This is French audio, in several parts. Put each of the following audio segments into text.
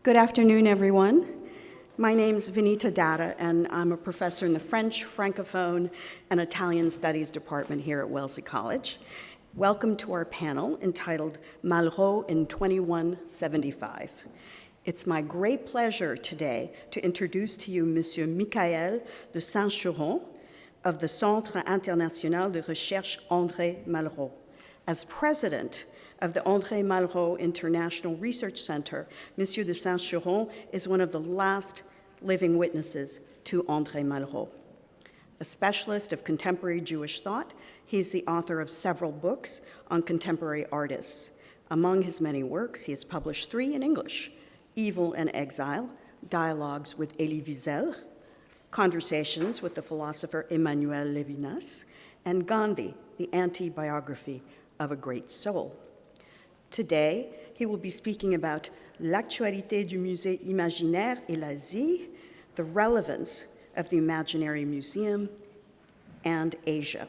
Good afternoon, everyone. My name's Vinita Datta, and I'm a professor in the French, Francophone, and Italian Studies Department here at Wellesley College. Welcome to our panel entitled Malraux in 2175. It's my great pleasure today to introduce to you Monsieur Michael de Saint-Cheron of the Centre International de Recherche André Malraux. As president of the André Malraux International Research Center, Monsieur de Saint-Cheron is one of the last living witnesses to André Malraux. A specialist of contemporary Jewish thought, he's the author of several books on contemporary artists. Among his many works, he has published 3 in English: Evil and Exile, Dialogues with Elie Wiesel, Conversations with the philosopher Emmanuel Levinas, and Gandhi, the anti-biography of a great soul. Today, he will be speaking about l'actualité du musée imaginaire et l'Asie, the relevance of the Imaginary Museum, and Asia.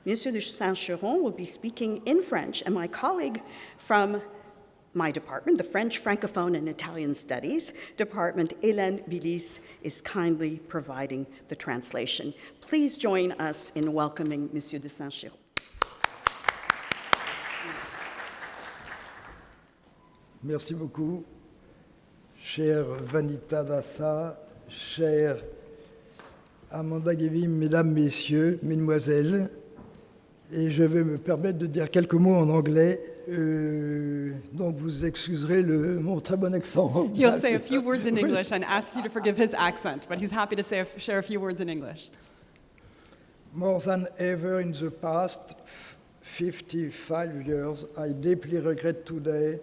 Monsieur de Saint-Cheron will be speaking in French, and my colleague from my department, the French, Francophone, and Italian Studies Department, Hélène Billis, is kindly providing the translation. Please join us in welcoming Monsieur de Saint-Cheron. Merci beaucoup, chère Vanita Datta, chère Amanda Gevin, mesdames, messieurs, mesdemoiselles, et je vais me permettre de dire quelques mots en anglais, donc vous excuserez mon très bon accent. He'll say a few words in English and ask you to forgive his accent, but he's happy to share a few words in English. More than ever in the past 55 years, I deeply regret today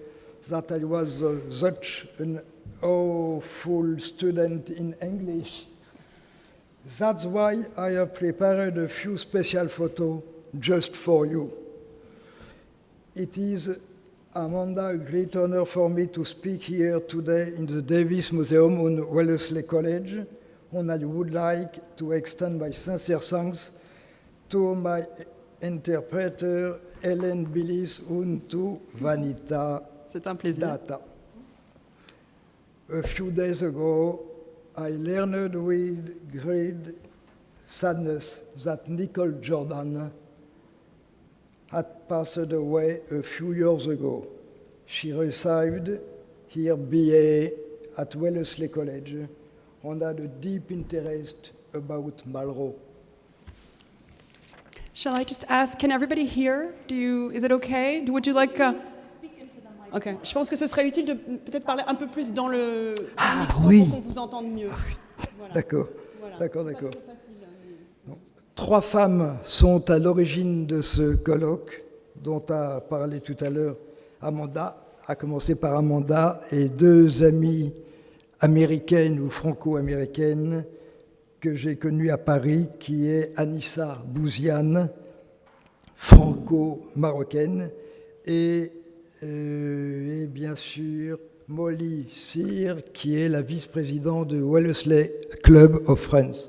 that I was such an awful student in English. That's why I have prepared a few special photos just for you. It is, Amanda, a great honor for me to speak here today in the Davis Museum on Wellesley College, and I would like to extend my sincere thanks to my interpreter, Hélène Billis, and to Vanita C'est un plaisir. Datta. A few days ago, I learned with great sadness that Nicole Jordan had passed away a few years ago. She received her BA at Wellesley College and had a deep interest about Malraux. Shall I just ask, can everybody hear? Is it okay? Would you like... Ok. Je pense que ce serait utile de peut-être parler un peu plus dans le micro oui. pour qu'on vous entende mieux. Voilà. D'accord, Voilà. d'accord. Pas trop facile, mais... 3 femmes sont à l'origine de ce colloque dont a parlé tout à l'heure Amanda, à commencer par Amanda, et 2 amies américaines ou franco-américaines que j'ai connues à Paris, qui est Anissa Bouziane, franco-marocaine, et bien sûr Molly Cyr, qui est la vice-présidente de Wellesley Club of Friends.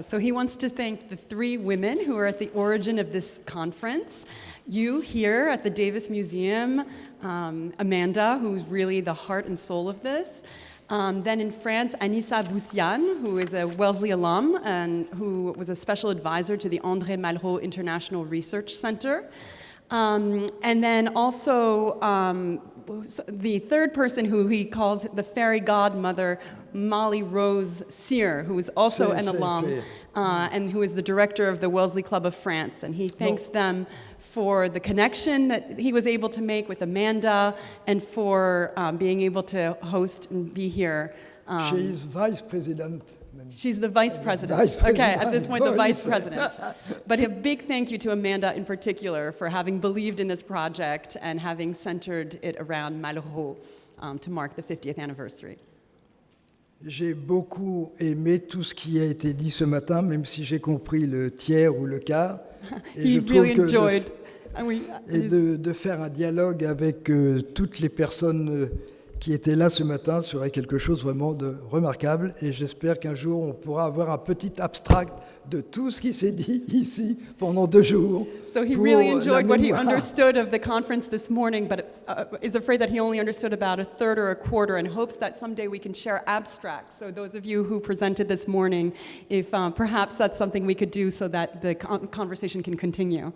So he wants to thank the 3 women who are at the origin of this conference. You here at the Davis Museum, Amanda, who's really the heart and soul of this. Then in France, Anissa Bouziane, who is a Wellesley alum and who was a special advisor to the André Malraux International Research Center. And then also the third person who he calls the fairy godmother, Molly Rose Cyr, who is also an alum and who is the director of the Wellesley Club of France. And he thanks them for the connection that he was able to make with Amanda and for being able to host and be here. She is vice president. She's the vice president. Okay, at this point, the vice president. But a big thank you to Amanda in particular for having believed in this project and having centered it around Malraux to mark the 50th anniversary. J'ai beaucoup aimé tout ce qui a été dit ce matin, même si j'ai compris le tiers ou le quart. Et He je trouve really que enjoyed. de faire un dialogue avec toutes les personnes qui était là ce matin serait quelque chose vraiment de remarquable. Et j'espère qu'un jour, on pourra avoir un petit abstract de tout ce qui s'est dit ici pendant 2 jours. So he pour really la enjoyed what he mémoire. understood of the conference this morning, but is afraid that he only understood about a third or a quarter, and hopes that someday we can share abstracts. So those of you who presented this morning, if perhaps that's something we could do so that the conversation can continue.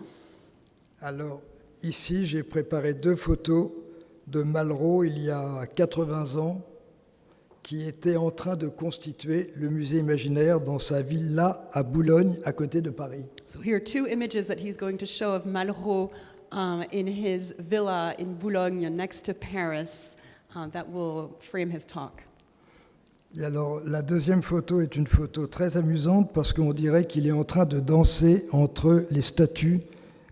Alors, ici, j'ai préparé 2 photos de Malraux il y a 80 ans, qui était en train de constituer le musée imaginaire dans sa villa à Boulogne, à côté de Paris. So here are 2 images that he's going to show of Malraux in his villa in Boulogne next to Paris that will frame his talk. Et alors, la deuxième photo est une photo très amusante parce qu'on dirait qu'il est en train de danser entre les statues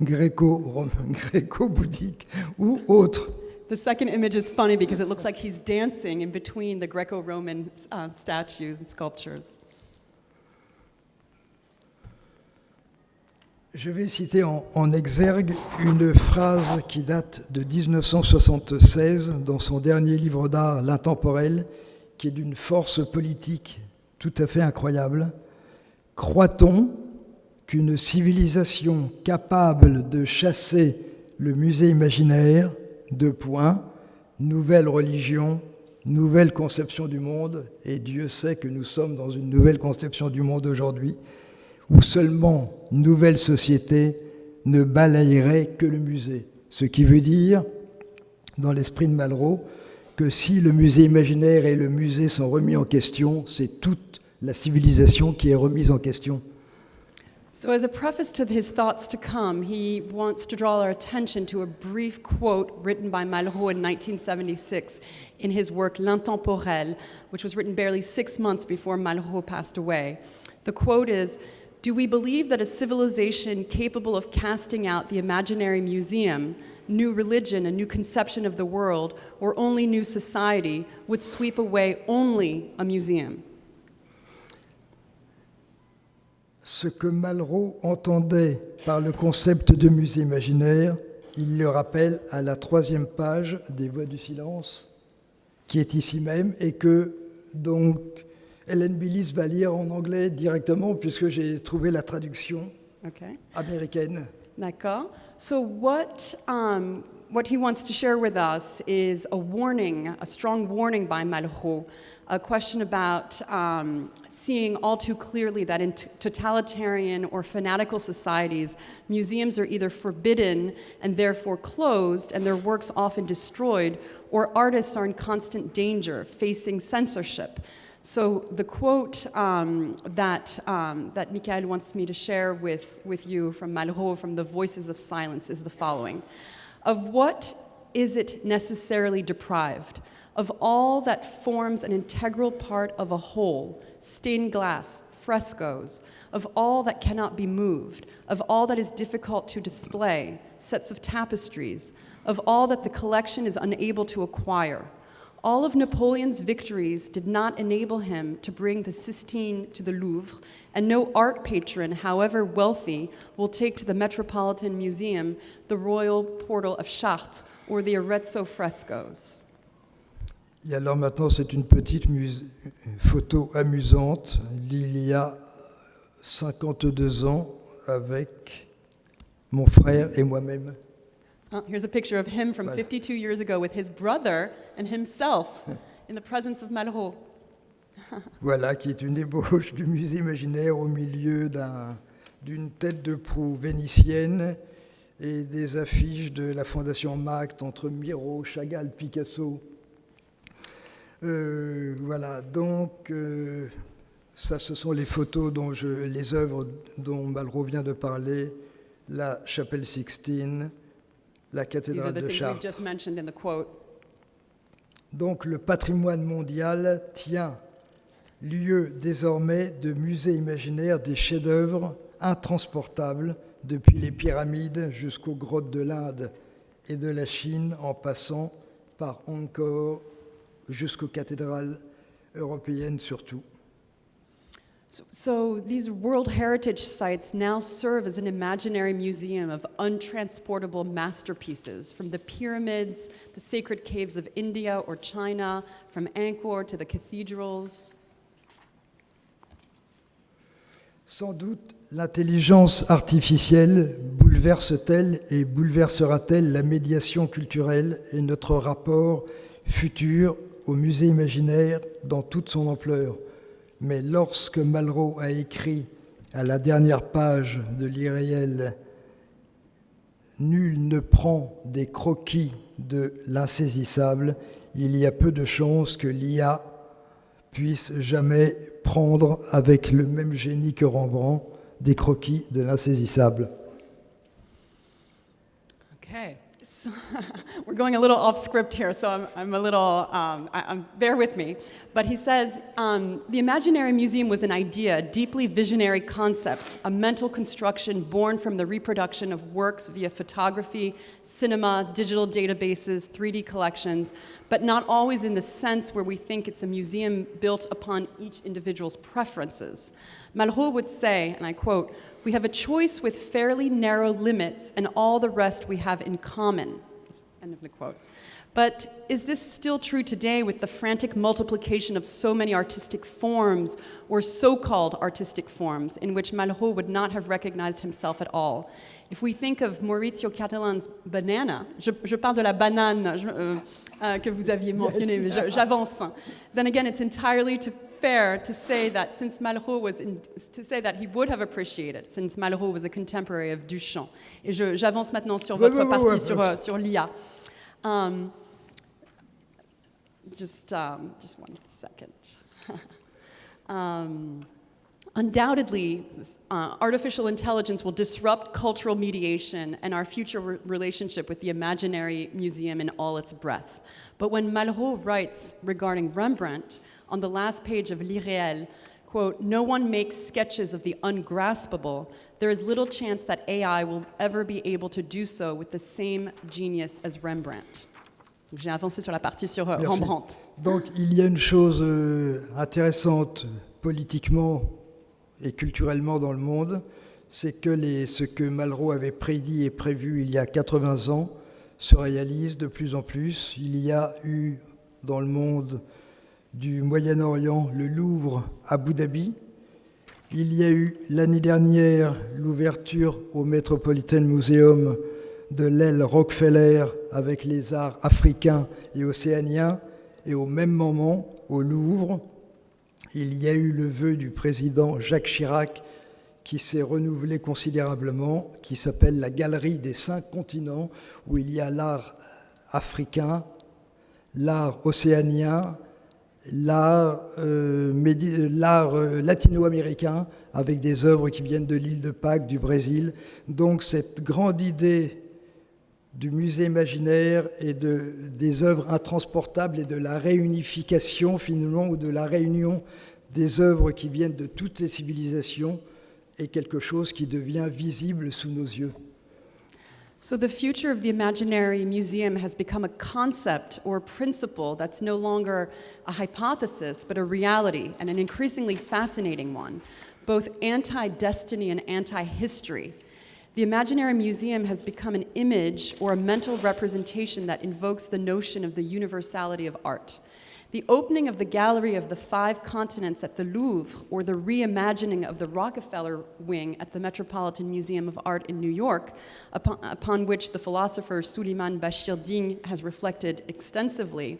gréco-bouddhiques ou autres. The second image is funny because it looks like he's dancing in between the Greco-Roman statues and sculptures. Je vais citer en exergue une phrase qui date de 1976 dans son dernier livre d'art, L'Intemporel, qui est d'une force politique tout à fait incroyable. Croit-on qu'une civilisation capable de chasser le musée imaginaire, 2 points, nouvelle religion, nouvelle conception du monde, et Dieu sait que nous sommes dans une nouvelle conception du monde aujourd'hui, où seulement nouvelle société ne balayerait que le musée. Ce qui veut dire, dans l'esprit de Malraux, que si le musée imaginaire et le musée sont remis en question, c'est toute la civilisation qui est remise en question. So as a preface to his thoughts to come, he wants to draw our attention to a brief quote written by Malraux in 1976 in his work L'Intemporel, which was written barely 6 months before Malraux passed away. The quote is, "Do we believe that a civilization capable of casting out the imaginary museum, new religion, a new conception of the world, or only new society would sweep away only a museum?" Ce que Malraux entendait par le concept de musée imaginaire, il le rappelle à la 3e page des Voix du silence, qui est ici même, et que donc Hélène Billis va lire en anglais directement, puisque j'ai trouvé la traduction américaine. D'accord. So what he wants to share with us is a warning, a strong warning by Malraux, a question about seeing all too clearly that in totalitarian or fanatical societies, museums are either forbidden and therefore closed and their works often destroyed, or artists are in constant danger, facing censorship. So the quote that Michael wants me to share with you from Malraux, from The Voices of Silence, is the following. "Of what is it necessarily deprived? Of all that forms an integral part of a whole, stained glass, frescoes, of all that cannot be moved, of all that is difficult to display, sets of tapestries, of all that the collection is unable to acquire. All of Napoleon's victories did not enable him to bring the Sistine to the Louvre, and no art patron, however wealthy, will take to the Metropolitan Museum the Royal Portal of Chartres or the Arezzo frescoes." Et alors maintenant, c'est une petite photo amusante d'il y a 52 ans avec mon frère et moi-même. Here's a picture of him from 52 years ago with his brother and himself in the presence of Malraux. Voilà, qui est une ébauche du musée imaginaire au milieu d'une tête de proue vénitienne et des affiches de la Fondation Macte entre Miro, Chagall, Picasso. Voilà, donc ça, ce sont les photos les œuvres dont Malraux vient de parler, la Chapelle Sixtine, la cathédrale de Chartres. Donc le patrimoine mondial tient lieu désormais de musée imaginaire des chefs-d'œuvre intransportables depuis les pyramides jusqu'aux grottes de l'Inde et de la Chine, en passant par Angkor jusqu'aux cathédrales européennes surtout. So these World Heritage sites now serve as an imaginary museum of untransportable masterpieces, from the pyramids, the sacred caves of India or China, from Angkor to the cathedrals. Sans doute, l'intelligence artificielle bouleverse-t-elle et bouleversera-t-elle la médiation culturelle et notre rapport futur au musée imaginaire dans toute son ampleur. Mais lorsque Malraux a écrit à la dernière page de l'irréel « Nul ne prend des croquis de l'insaisissable », il y a peu de chances que l'IA puisse jamais prendre avec le même génie que Rembrandt des croquis de l'insaisissable. Okay, so we're going a little off script here, so I'm a little, bear with me. But he says, the Imaginary Museum was an idea, a deeply visionary concept, a mental construction born from the reproduction of works via photography, cinema, digital databases, 3D collections, but not always in the sense where we think it's a museum built upon each individual's preferences. Malraux would say, and I quote, "We have a choice with fairly narrow limits and all the rest we have in common." End of the quote. But is this still true today with the frantic multiplication of so many artistic forms, or so-called artistic forms, in which Malraux would not have recognized himself at all? If we think of Maurizio Cattelan's banana, je parle de la banane que vous aviez mentionné, mais j'avance. Then again, it's entirely fair to say that since Malraux to say that he would have appreciated, since Malraux was a contemporary of Duchamp. Et j'avance maintenant sur votre partie sur l'IA. Just one second. Undoubtedly, artificial intelligence will disrupt cultural mediation and our future relationship with the Imaginary Museum in all its breadth. But when Malraux writes regarding Rembrandt on the last page of L'Irréel, quote, "No one makes sketches of the ungraspable," there is little chance that AI will ever be able to do so with the same genius as Rembrandt. J'ai avancé sur la partie sur Rembrandt. Donc il y a une chose intéressante politiquement et culturellement dans le monde, c'est que ce que Malraux avait prédit et prévu il y a 80 ans se réalise de plus en plus. Il y a eu dans le monde du Moyen-Orient le Louvre à Abu Dhabi. Il y a eu l'année dernière l'ouverture au Metropolitan Museum de l'aile Rockefeller avec les arts africains et océaniens. Et au même moment, au Louvre, il y a eu le vœu du président Jacques Chirac qui s'est renouvelé considérablement, qui s'appelle la Galerie des 5 continents, où il y a l'art africain, l'art océanien, l'art latino-américain, avec des œuvres qui viennent de l'île de Pâques, du Brésil. Donc cette grande idée du musée imaginaire et des œuvres intransportables et de la réunification finalement, ou de la réunion des œuvres qui viennent de toutes les civilisations est quelque chose qui devient visible sous nos yeux. So the future of the Imaginary Museum has become a concept or a principle that's no longer a hypothesis, but a reality, and an increasingly fascinating one, both anti-destiny and anti-history. The Imaginary Museum has become an image or a mental representation that invokes the notion of the universality of art. The opening of the Gallery of the 5 Continents at the Louvre, or the reimagining of the Rockefeller Wing at the Metropolitan Museum of Art in New York, upon which the philosopher Suleiman Bachir Digne has reflected extensively,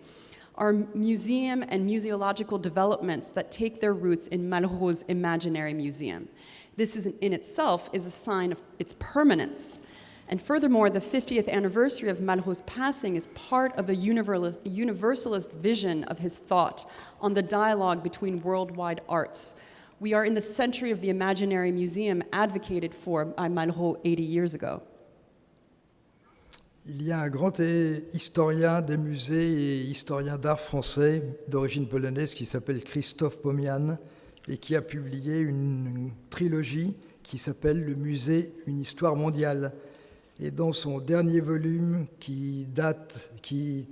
are museum and museological developments that take their roots in Malraux's Imaginary Museum. This in itself is a sign of its permanence. And furthermore, the 50th anniversary of Malraux's passing is part of a universalist vision of his thought on the dialogue between worldwide arts. We are in the century of the Imaginary Museum advocated for by Malraux 80 years ago. Il y a un grand historien des musées et historien d'art français d'origine polonaise qui s'appelle Christophe Pomian et qui a publié une trilogie qui s'appelle « Le musée, une histoire mondiale ». Et dans son dernier volume, qui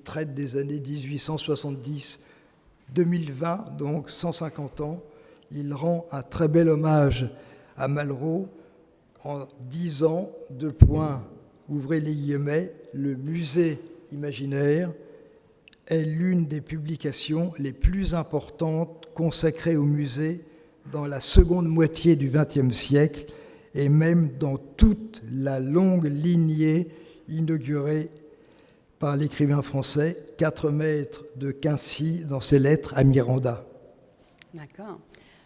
traite des années 1870-2020, donc 150 ans, il rend un très bel hommage à Malraux en disant, ouvrez les guillemets, le musée imaginaire est l'une des publications les plus importantes consacrées au musée dans la seconde moitié du XXe siècle et même dans toute la longue lignée inaugurée par l'écrivain français 4 Maîtres de Quincy dans ses lettres à Miranda. D'accord.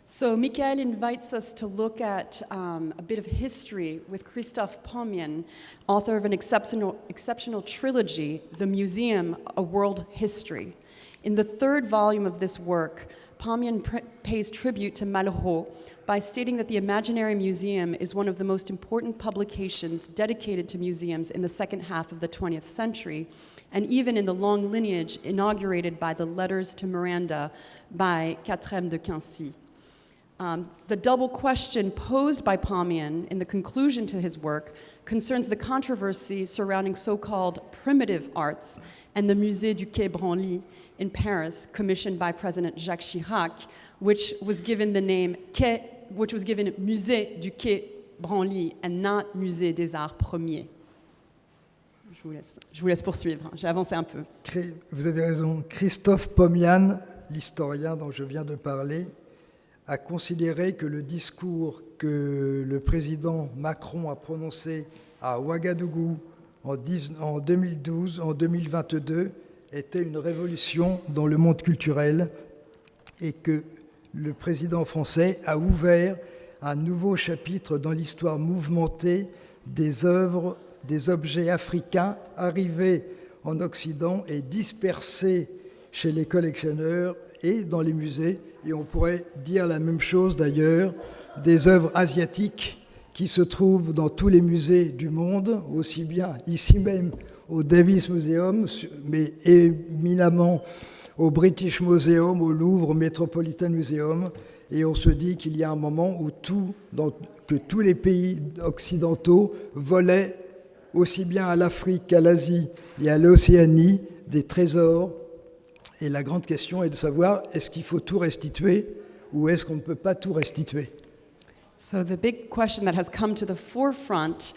So Michael invites us to look at a bit of history with Christophe Pommian, author of an exceptional trilogy, The Museum, A World History. In the third volume of this work, Pommian pays tribute to Malraux by stating that the Imaginary Museum is one of the most important publications dedicated to museums in the second half of the 20th century, and even in the long lineage inaugurated by the Letters to Miranda by Quatrème de Quincy. The double question posed by Pommian in the conclusion to his work concerns the controversy surrounding so-called primitive arts and the Musée du Quai Branly in Paris, commissioned by President Jacques Chirac, which was given the name Musée du Quai Branly and not Musée des Arts Premiers. Je vous laisse poursuivre, j'ai avancé un peu. Vous avez raison, Christophe Pommian, l'historien dont je viens de parler, a considéré que le discours que le président Macron a prononcé à Ouagadougou en 2012, en 2022, était une révolution dans le monde culturel et que le président français a ouvert un nouveau chapitre dans l'histoire mouvementée des œuvres, des objets africains arrivés en Occident et dispersés chez les collectionneurs et dans les musées. Et on pourrait dire la même chose d'ailleurs des œuvres asiatiques qui se trouvent dans tous les musées du monde, aussi bien ici même au Davis Museum, mais éminemment au British Museum, au Louvre, au Metropolitan Museum. Et on se dit qu'il y a un moment où que tous les pays occidentaux volaient aussi bien à l'Afrique qu'à l'Asie et à l'Océanie des trésors. Et la grande question est de savoir, est-ce qu'il faut tout restituer ou est-ce qu'on ne peut pas tout restituer? So the big question that has come to the forefront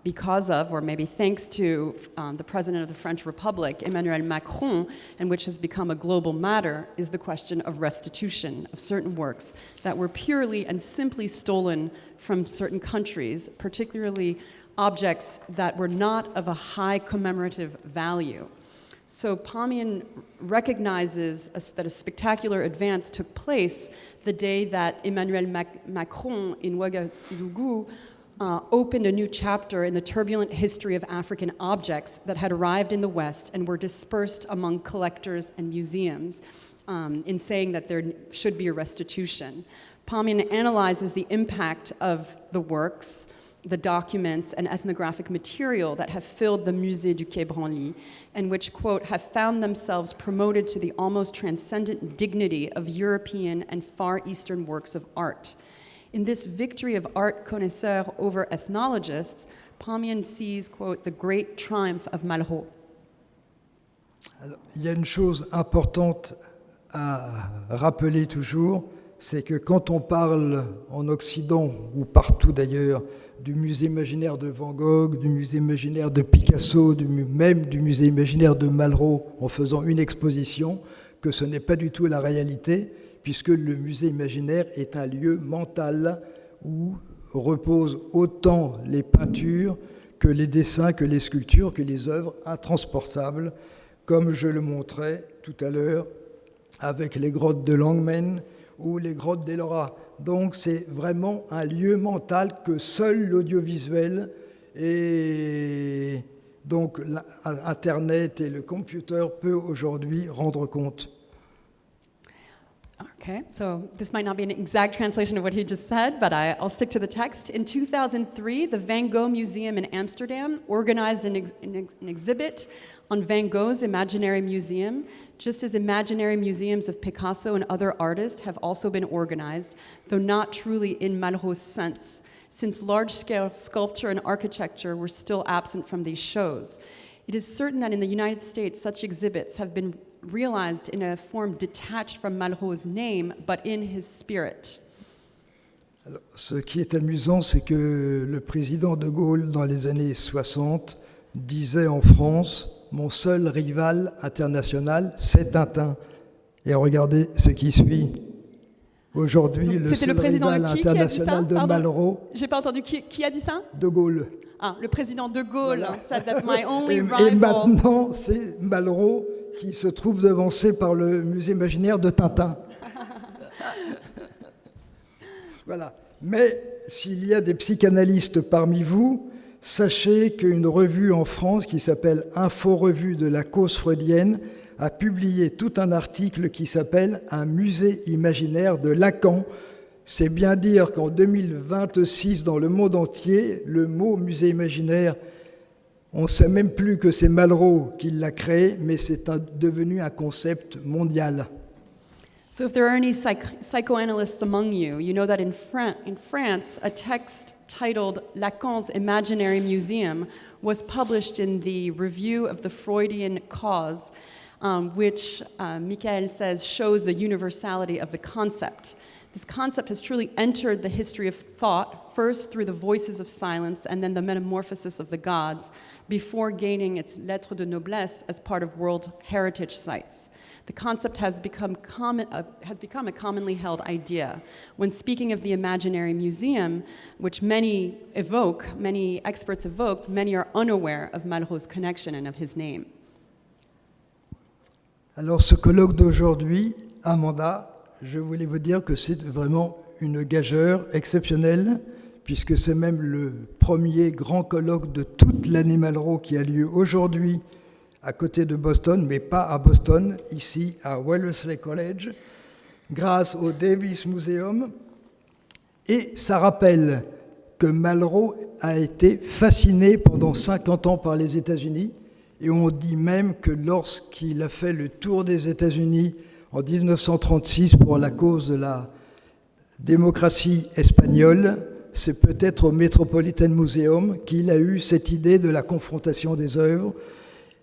because of, or maybe thanks to, the President of the French Republic, Emmanuel Macron, and which has become a global matter, is the question of restitution of certain works that were purely and simply stolen from certain countries, particularly objects that were not of a high commemorative value. So Pommian recognizes that a spectacular advance took place the day that Emmanuel Macron in Ouagadougou opened a new chapter in the turbulent history of African objects that had arrived in the West and were dispersed among collectors and museums, in saying that there should be a restitution. Pommian analyzes the impact of the works, the documents and ethnographic material that have filled the Musée du Quai Branly, and which, quote, have found themselves promoted to the almost transcendent dignity of European and Far Eastern works of art. In this victory of art connoisseurs over ethnologists, Pommian sees, quote, the great triumph of Malraux. Alors, il y a une chose importante à rappeler toujours, c'est que quand on parle en Occident, ou partout d'ailleurs, du musée imaginaire de Van Gogh, du musée imaginaire de Picasso, même du musée imaginaire de Malraux, en faisant une exposition, que ce n'est pas du tout la réalité, puisque le musée imaginaire est un lieu mental où reposent autant les peintures que les dessins, que les sculptures, que les œuvres intransportables, comme je le montrais tout à l'heure avec les grottes de Langmen ou les grottes d'Ellora. Donc c'est vraiment un lieu mental que seul l'audiovisuel et donc Internet et le computer peut aujourd'hui rendre compte. Okay, so this might not be an exact translation of what he just said, but I'll stick to the text. In 2003, the Van Gogh Museum in Amsterdam organized an exhibit on Van Gogh's Imaginary Museum, just as imaginary museums of Picasso and other artists have also been organized, though not truly in Malraux's sense, since large-scale sculpture and architecture were still absent from these shows. It is certain that in the United States, such exhibits have been realized in a form detached from Malraux's name, but in his spirit. Alors, ce qui est amusant, c'est que le président de Gaulle, dans les années 60, disait en France « Mon seul rival international, c'est Tintin ». Et regardez ce qui suit. Aujourd'hui, le C'était seul le président rival de qui a dit ça? international de Pardon? Malraux, J'ai pas entendu qui a dit ça? de Gaulle. Ah, le président de Gaulle said that my only Et rival. maintenant, c'est Malraux qui se trouve devancé par le musée imaginaire de Tintin. Voilà. Mais s'il y a des psychanalystes parmi vous, sachez qu'une revue en France qui s'appelle Info-Revue de la cause freudienne a publié tout un article qui s'appelle « Un musée imaginaire de Lacan ». C'est bien dire qu'en 2026, dans le monde entier, le mot musée imaginaire, on ne sait même plus que c'est Malraux qui l'a créé, mais c'est devenu un concept mondial. So if there are any psychoanalysts among you, you know that in France, a text titled Lacan's Imaginary Museum was published in the Review of the Freudian Cause, which Michael says shows the universality of the concept. This concept has truly entered the history of thought, first through the voices of silence and then the metamorphosis of the gods, before gaining its lettre de noblesse as part of World Heritage Sites. The concept has become a commonly held idea. When speaking of the imaginary museum, which many experts evoke, many are unaware of Malraux's connection and of his name. Alors ce colloque d'aujourd'hui, Amanda, je voulais vous dire que c'est vraiment une gageure exceptionnelle, puisque c'est même le premier grand colloque de toute l'année Malraux qui a lieu aujourd'hui à côté de Boston, mais pas à Boston, ici à Wellesley College, grâce au Davis Museum. Et ça rappelle que Malraux a été fasciné pendant 50 ans par les États-Unis, et on dit même que lorsqu'il a fait le tour des États-Unis en 1936 pour la cause de la démocratie espagnole, c'est peut-être au Metropolitan Museum qu'il a eu cette idée de la confrontation des œuvres.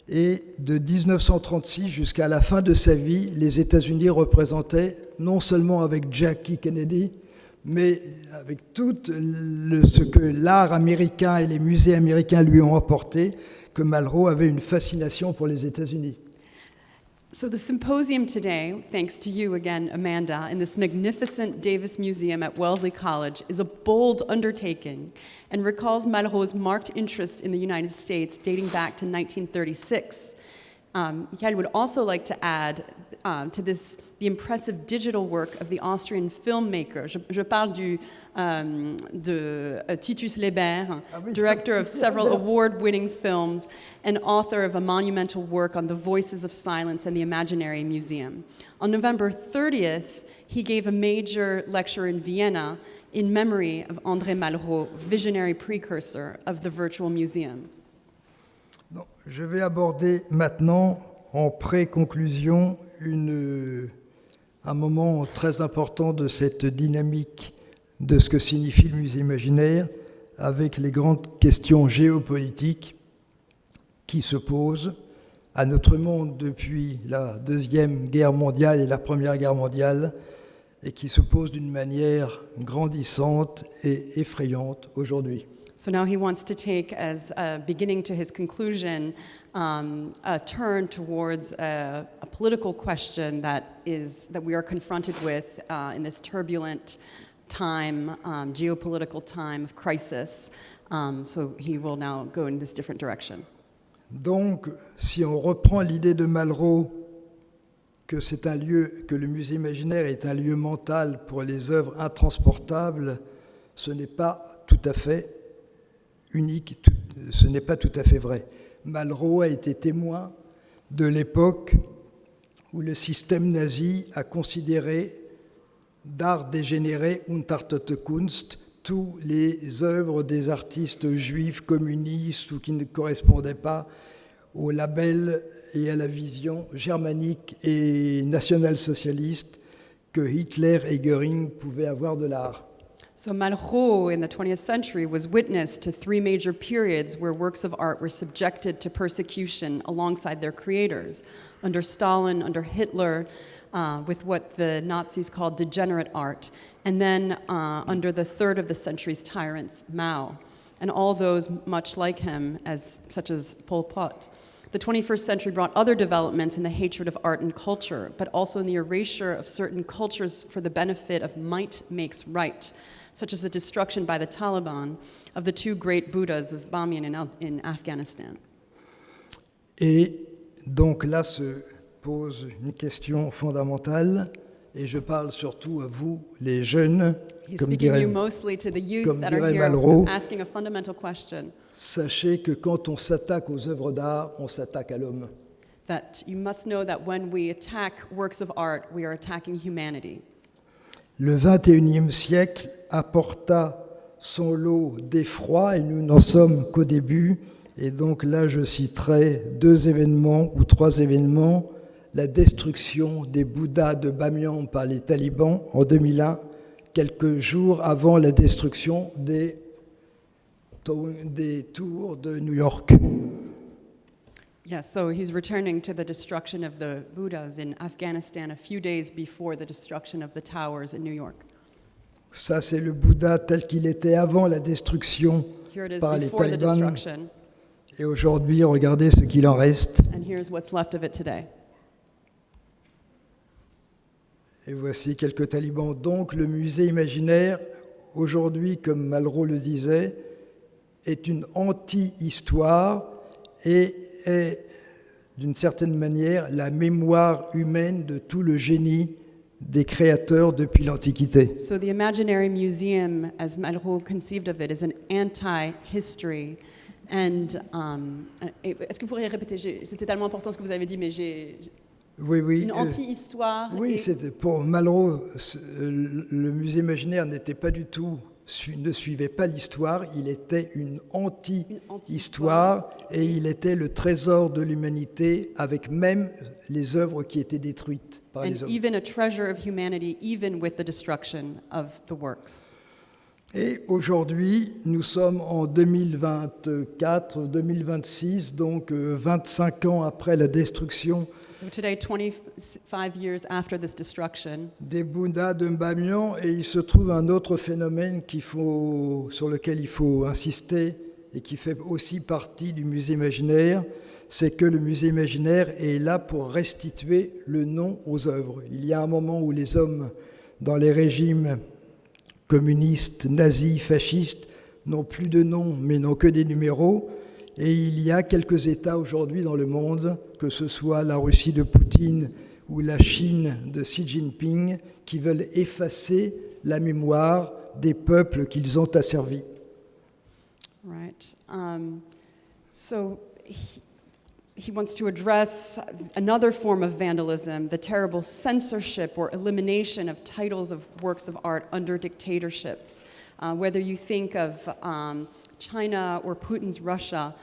Et de 1936 jusqu'à la fin de sa vie, les États-Unis représentaient, non seulement avec Jackie Kennedy, mais avec tout ce que l'art américain et les musées américains lui ont apporté, que Malraux avait une fascination pour les États-Unis. So the symposium today, thanks to you again, Amanda, in this magnificent Davis Museum at Wellesley College, is a bold undertaking and recalls Malraux's marked interest in the United States dating back to 1936. Michael would also like to add to this the impressive digital work of the Austrian filmmaker. Je parle de Titus Leber, director of several award-winning films and author of a monumental work on the voices of silence and the Imaginary Museum. On November 30th, he gave a major lecture in Vienna in memory of André Malraux, visionary precursor of the virtual museum. Non, je vais aborder maintenant, en pré-conclusion, un moment très important de cette dynamique de ce que signifie le musée imaginaire, avec les grandes questions géopolitiques qui se posent à notre monde depuis la Deuxième Guerre mondiale et la Première Guerre mondiale, et qui se posent d'une manière grandissante et effrayante aujourd'hui. So now he wants to take, as beginning to his conclusion, a turn towards a political question that we are confronted with in this turbulent time, geopolitical time of crisis. So he will now go in this different direction. Donc, si on reprend l'idée de Malraux que le musée imaginaire est un lieu mental pour les œuvres intransportables, ce n'est pas tout à fait unique, ce n'est pas tout à fait vrai. Malraux a été témoin de l'époque où le système nazi a considéré d'art dégénéré, Untartete Kunst, tous les œuvres des artistes juifs, communistes ou qui ne correspondaient pas au label et à la vision germanique et national-socialiste que Hitler et Göring pouvaient avoir de l'art. So Malraux in the 20th century was witness to three major periods where works of art were subjected to persecution alongside their creators, under Stalin, under Hitler, with what the Nazis called degenerate art, and then under the third of the century's tyrants, Mao, and all those much like him, such as Pol Pot. The 21st century brought other developments in the hatred of art and culture, but also in the erasure of certain cultures for the benefit of might makes right, such as the destruction by the Taliban of the two great Buddhas of Bamiyan in Afghanistan. Et donc là se pose une question fondamentale, et je parle surtout à vous, les jeunes, He's comme speaking dirait, you mostly to the youth comme that are dirait here, Malraux. asking a fundamental question, Sachez que quand on s'attaque aux œuvres d'art, on s'attaque à l'homme. that you must know that when we attack works of art, we are attacking humanity. Le XXIe siècle apporta son lot d'effroi et nous n'en sommes qu'au début. Et donc là, je citerai 2 événements ou 3 événements. La destruction des Bouddhas de Bamiyan par les talibans en 2001, quelques jours avant la destruction des tours de New York. Yes, so he's returning to the destruction of the Buddhas in Afghanistan a few days before the destruction of the towers in New York. Ça, c'est le Bouddha tel qu'il était avant la destruction Here it is par les before the talibans. destruction, Et aujourd'hui, regardez ce qu'il en reste. and here's what's left of it today. Et voici quelques talibans. Donc, le musée imaginaire, aujourd'hui, comme Malraux le disait, est une anti-histoire et est, d'une certaine manière, la mémoire humaine de tout le génie des créateurs depuis l'Antiquité. So the Imaginary Museum, as Malraux conceived of it, is an anti-history. Est-ce que vous pourriez répéter? C'était tellement important ce que vous avez dit, mais j'ai Oui, une anti-histoire. oui, c'était pour Malraux, le musée imaginaire n'était pas du tout, ne suivait pas l'histoire, il était une anti-histoire et il était le trésor de l'humanité avec même les œuvres qui étaient détruites par les And hommes. even a treasure of humanity, even with the destruction of the works. Et aujourd'hui, nous sommes en 2024, 2026, donc 25 ans après la destruction So today, 25 years after this destruction, des Bouddhas de Bamiyan, et il se trouve un autre phénomène sur lequel il faut insister et qui fait aussi partie du musée imaginaire, c'est que le musée imaginaire est là pour restituer le nom aux œuvres. Il y a un moment où les hommes dans les régimes communistes, nazis, fascistes, n'ont plus de nom, mais n'ont que des numéros. Et il y a quelques États aujourd'hui dans le monde, que ce soit la Russie de Poutine ou la Chine de Xi Jinping, qui veulent effacer la mémoire des peuples qu'ils ont asservis. right? So he wants to address another form of vandalism, the terrible censorship or elimination of titles of works of art under dictatorships. Whether you think of China or Putin's Russia,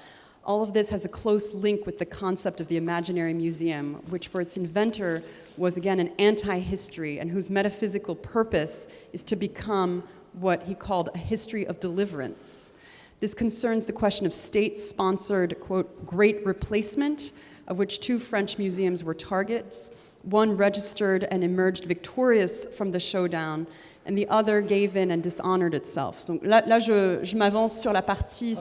all of this has a close link with the concept of the Imaginary Museum, which for its inventor was again an anti-history and whose metaphysical purpose is to become what he called a history of deliverance. This concerns the question of state-sponsored, quote, great replacement, of which 2 French museums were targets. One registered and emerged victorious from the showdown, and the other gave in and dishonored itself. Donc là je m'avance sur la partie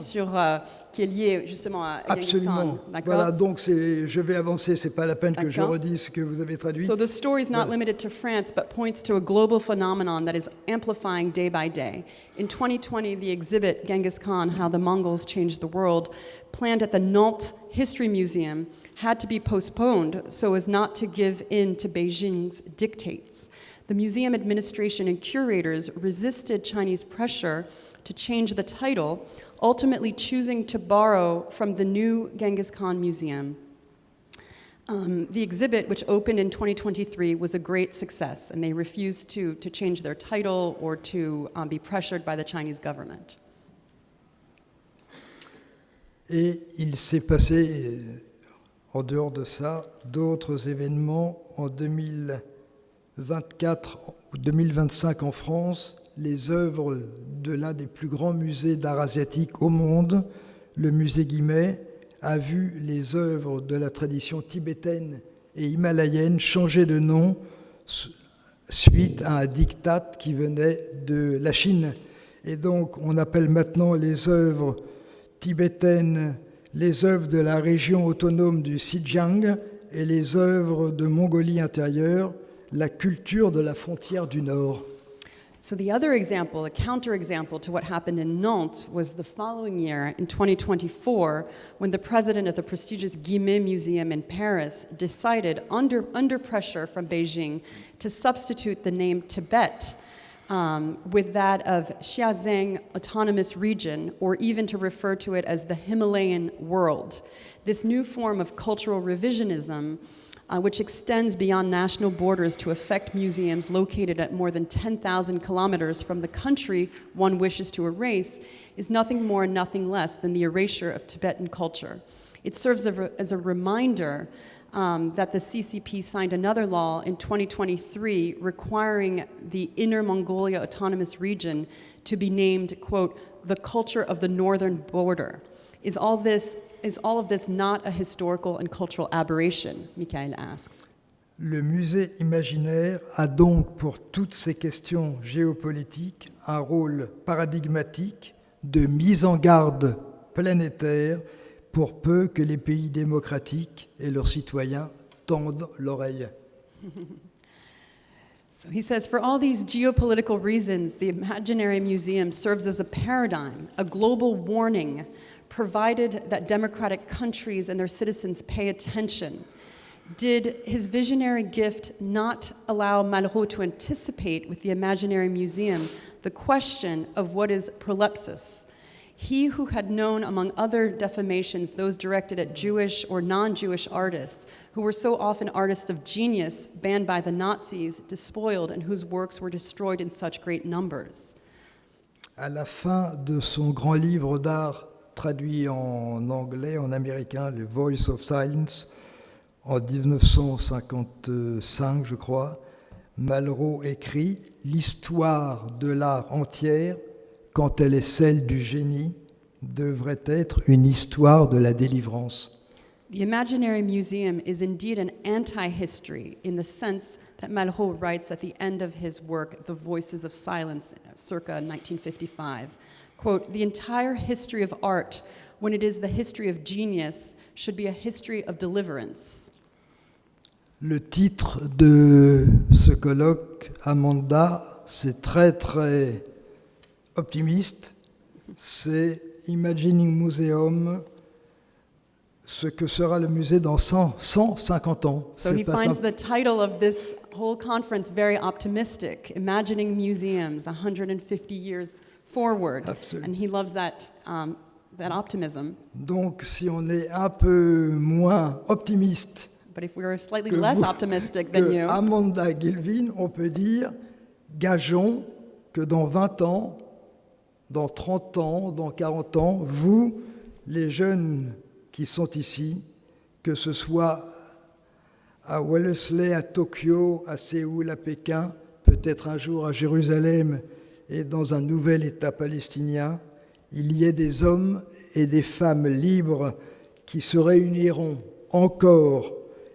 qui est liée justement à Genghis Khan. Absolument. Voilà, donc je vais avancer, c'est pas la peine que je D'accord. redise ce que vous avez traduit. So the story is not limited to France, but points to a global phenomenon that is amplifying day by day. In 2020, the exhibit Genghis Khan, How the Mongols Changed the World, planned at the Nantes History Museum, had to be postponed so as not to give in to Beijing's dictates. The museum administration and curators resisted Chinese pressure to change the title, ultimately choosing to borrow from the new Genghis Khan Museum. The exhibit, which opened in 2023, was a great success, and they refused to change their title or to be pressured by the Chinese government. Et il s'est passé, en dehors de ça, d'autres événements en 2024 ou 2025 en France. les œuvres de l'un des plus grands musées d'art asiatique au monde, le musée Guimet, a vu les œuvres de la tradition tibétaine et himalayenne changer de nom suite à un diktat qui venait de la Chine. Et donc, on appelle maintenant les œuvres tibétaines les œuvres de la région autonome du Xinjiang et les œuvres de Mongolie intérieure, la culture de la frontière du Nord. So the other example, a counterexample to what happened in Nantes, was the following year, in 2024, when the president of the prestigious Guimet Museum in Paris decided, under pressure from Beijing, to substitute the name Tibet with that of Xinjiang Autonomous Region, or even to refer to it as the Himalayan world. This new form of cultural revisionism, which extends beyond national borders to affect museums located at more than 10,000 kilometers from the country one wishes to erase, is nothing more and nothing less than the erasure of Tibetan culture. It serves as a reminder that the CCP signed another law in 2023 requiring the Inner Mongolia Autonomous Region to be named, quote, the culture of the northern border. Is all of this not a historical and cultural aberration, Michael asks. Le musée imaginaire a donc pour toutes ces questions géopolitiques un rôle paradigmatique de mise en garde planétaire pour peu que les pays démocratiques et leurs citoyens tendent l'oreille. So he says, for all these geopolitical reasons, the Imaginary Museum serves as a paradigm, a global warning, provided that democratic countries and their citizens pay attention. Did his visionary gift not allow Malraux to anticipate with the Imaginary Museum the question of what is prolepsis? He who had known, among other defamations, those directed at Jewish or non-Jewish artists, who were so often artists of genius, banned by the Nazis, despoiled, and whose works were destroyed in such great numbers. À la fin de son grand livre d'art, traduit en anglais, en américain, le Voice of Silence, en 1955, je crois, Malraux écrit « L'histoire de l'art entière, quand elle est celle du génie, devrait être une histoire de la délivrance. » The Imaginary Museum is indeed an anti-history in the sense that Malraux writes at the end of his work, The Voices of Silence, circa 1955. Quote, the entire history of art, when it is the history of genius, should be a history of deliverance. Le titre de ce colloque, Amanda, c'est très très optimiste. C'est Imagining Museum, ce que sera le musée dans 150 ans. So he finds the title of this whole conference very optimistic, Imagining Museums, 150 years forward. Absolument. And he loves that optimism. Donc, si on est un peu moins optimiste But if we were slightly que, less optimistic than que you, Amanda Gilvin, on peut dire, gageons que dans 20 ans, dans 30 ans, dans 40 ans, vous, les jeunes qui sont ici, que ce soit à Wellesley, à Tokyo, à Séoul, à Pékin, peut-être un jour à Jérusalem et dans un nouvel État palestinien, il y ait des hommes et des femmes libres qui se réuniront encore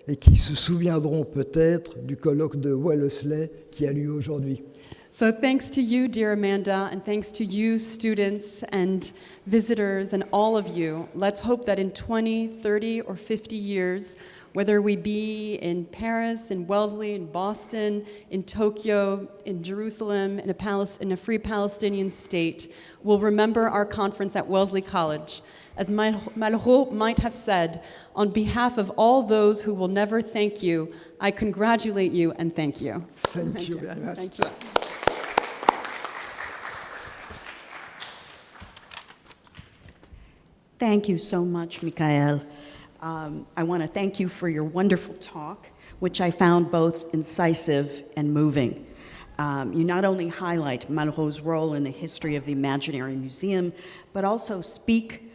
et qui se souviendront peut-être du colloque de Wellesley qui a lieu aujourd'hui. So thanks to you, dear Amanda, and thanks to you, students and visitors and all of you. Let's hope that in 20, 30, or 50 years, whether we be in Paris, in Wellesley, in Boston, in Tokyo, in Jerusalem, in a free Palestinian state, we'll remember our conference at Wellesley College. As Malraux might have said, on behalf of all those who will never thank you, I congratulate you and thank you. Thank you very much. Thank you. Thank you so much, Michael. I want to thank you for your wonderful talk, which I found both incisive and moving. You not only highlight Malraux's role in the history of the Imaginary Museum, but also speak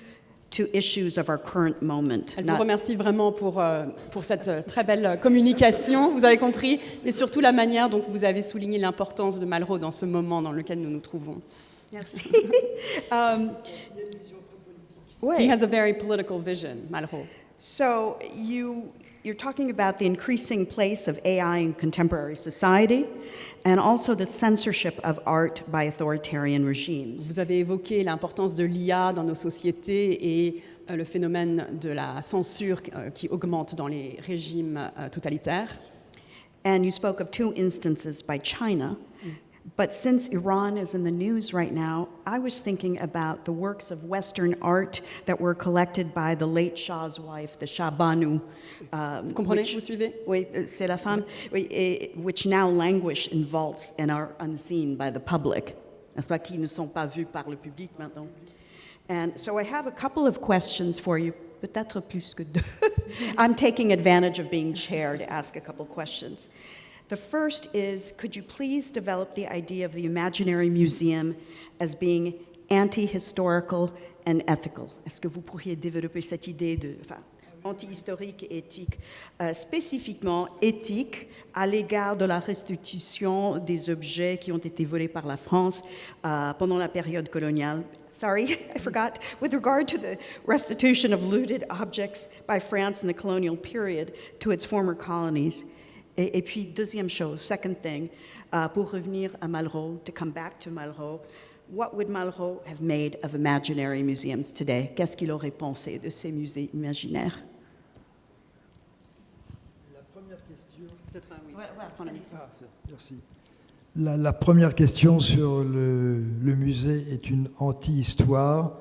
to issues of our current moment. Elle vous remercie vraiment pour cette très belle communication, vous avez compris, mais surtout la manière dont vous avez souligné l'importance de Malraux dans ce moment dans lequel nous nous trouvons. Merci. He ouais. has a very political vision, Malraux. So you're talking about the increasing place of AI in contemporary society and also the censorship of art by authoritarian regimes. Vous avez évoqué l'importance de l'IA dans nos sociétés et le phénomène de la censure qui augmente dans les régimes totalitaires. And you spoke of 2 instances by China. But since Iran is in the news right now, I was thinking about the works of Western art that were collected by the late Shah's wife, the Shah Banu. Vous comprenez, vous suivez? Oui, c'est la femme, oui, which now languish in vaults and are unseen by the public. N'est-ce pas, qui ne sont pas vus par le public maintenant. And so I have a couple of questions for you, peut-être plus que 2. I'm taking advantage of being chair to ask a couple questions. The first is, could you please develop the idea of the Imaginary Museum as being anti-historical and ethical? Est-ce que vous pourriez développer cette idée de anti-historique et éthique, spécifiquement éthique à l'égard de la restitution des objets qui ont été volés par la France pendant la période coloniale? Sorry, I forgot. With regard to the restitution of looted objects by France in the colonial period to its former colonies. Et puis, deuxième chose, second thing, pour revenir à Malraux, to come back to Malraux, what would Malraux have made of imaginary museums today? Qu'est-ce qu'il aurait pensé de ces musées imaginaires? La première question. Merci. Merci. La première question sur le musée est une anti-histoire,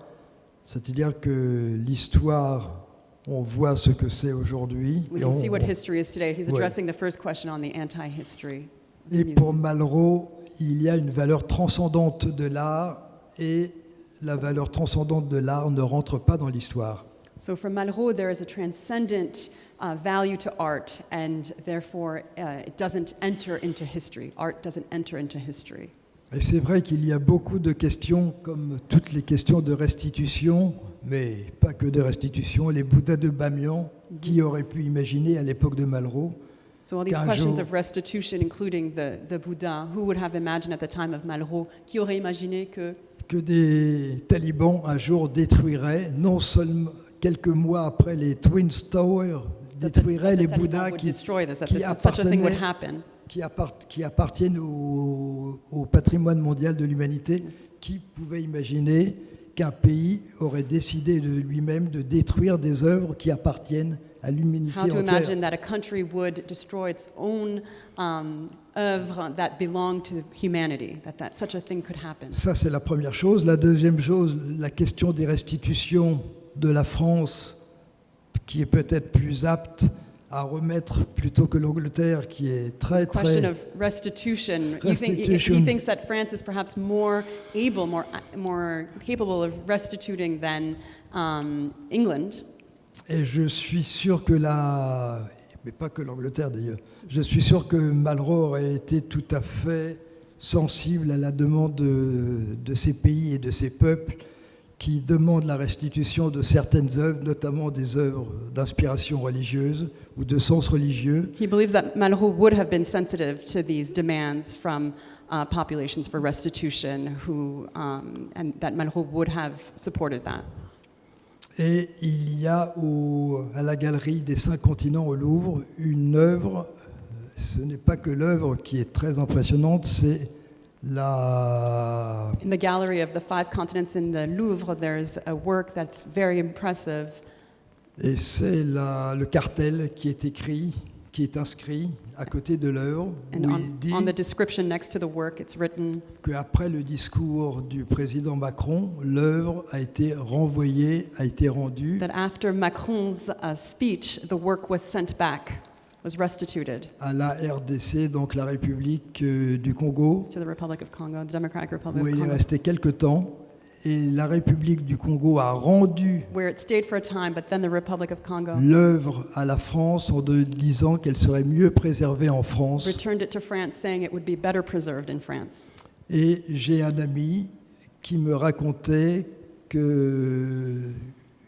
c'est-à-dire que l'histoire, on voit ce que c'est aujourd'hui. We can see what history is today. He's addressing the first question on the anti-history. Et pour Malraux, il y a une valeur transcendante de l'art et la valeur transcendante de l'art ne rentre pas dans l'histoire. So for Malraux, there is a transcendent value to art, and therefore it doesn't enter into history. Art doesn't enter into history. Et c'est vrai qu'il y a beaucoup de questions, comme toutes les questions de restitution, mais pas que de restitution. Les Bouddhas de Bamiyan, qui auraient pu imaginer à l'époque de Malraux So all these qu'un questions jour, of restitution, including the Buddha, who would have imagined at the time of Malraux, qui aurait imaginé que des talibans un jour détruiraient, non seulement quelques mois après les Twin Towers, détruiraient les Bouddhas qui appartiennent au patrimoine mondial de l'humanité. Qui pouvait imaginer qu'un pays aurait décidé de lui-même de détruire des œuvres qui appartiennent à l'humanité How to entière? imagine that a country would destroy its own œuvre that belonged to humanity, that such a thing could happen. Ça, c'est la première chose. La deuxième chose, la question des restitutions de la France, qui est peut-être plus apte à remettre plutôt que l'Angleterre, qui est très, The question très... of restitution. Restitution. He thinks that France is perhaps more able, more capable of restituting than England. Et je suis sûr que mais pas que l'Angleterre d'ailleurs, je suis sûr que Malraux aurait été tout à fait sensible à la demande de ces pays et de ces peuples qui demandent la restitution de certaines œuvres, notamment des œuvres d'inspiration religieuse ou de sens religieux. He believes that Malraux would have been sensitive to these demands from populations for restitution, and that Malraux would have supported that. Et il y a à la Galerie des 5 continents au Louvre une œuvre, ce n'est pas que l'œuvre qui est très impressionnante, c'est In the gallery of the 5 continents in the Louvre, there's a work that's very impressive. Et c'est le cartel qui est inscrit à côté de l'œuvre, où il dit on the description next to the work, it's written qu'après le discours du président Macron, l'œuvre a été renvoyée, a été rendue that after Macron's speech, the work was sent back, was restituted à la RDC, donc la République du Congo, to the Republic of Congo, the Democratic Republic où of il est Congo, resté quelque temps. Et la République du Congo a rendu where it stayed for a time, but then the Republic of Congo l'œuvre à la France en disant qu'elle serait mieux préservée en France. returned it to France, saying it would be better preserved in France. Et j'ai un ami qui me racontait que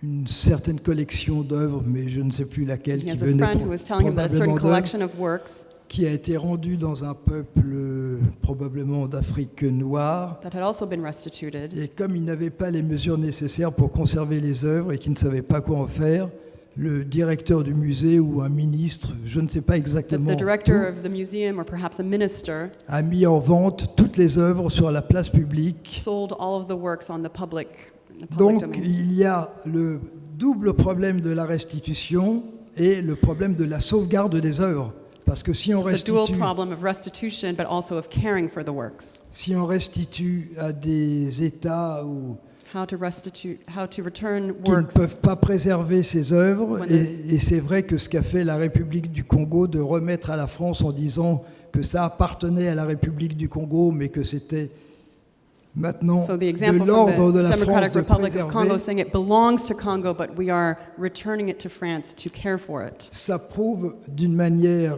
une certaine collection d'œuvres, mais je ne sais plus laquelle, He qui has a venait friend who was telling him that a certain probablement d'œuvres, collection of works qui a été rendue dans un peuple probablement d'Afrique noire. that had also been restituted. Et comme il n'avait pas les mesures nécessaires pour conserver les œuvres et qu'il ne savait pas quoi en faire, le directeur du musée ou un ministre, je ne sais pas That exactement, the director of the museum, or perhaps a minister, a mis en vente toutes les œuvres sur la place publique. sold all of the works on the public Donc domain. il y a le double problème de la restitution et le problème de la sauvegarde des œuvres. Parce que si on So the dual restitue, problem of restitution, but also of caring for the works. si on restitue à des États How to return qui ne works. peuvent pas préserver ces œuvres, When et c'est vrai que ce qu'a fait la République du Congo de remettre à la France en disant que ça appartenait à la République du Congo, mais que c'était maintenant So the de example from l'ordre de the la France Democratic de Republic of Congo préserver, saying it belongs to Congo, but we are returning it to France to care for it. ça prouve d'une manière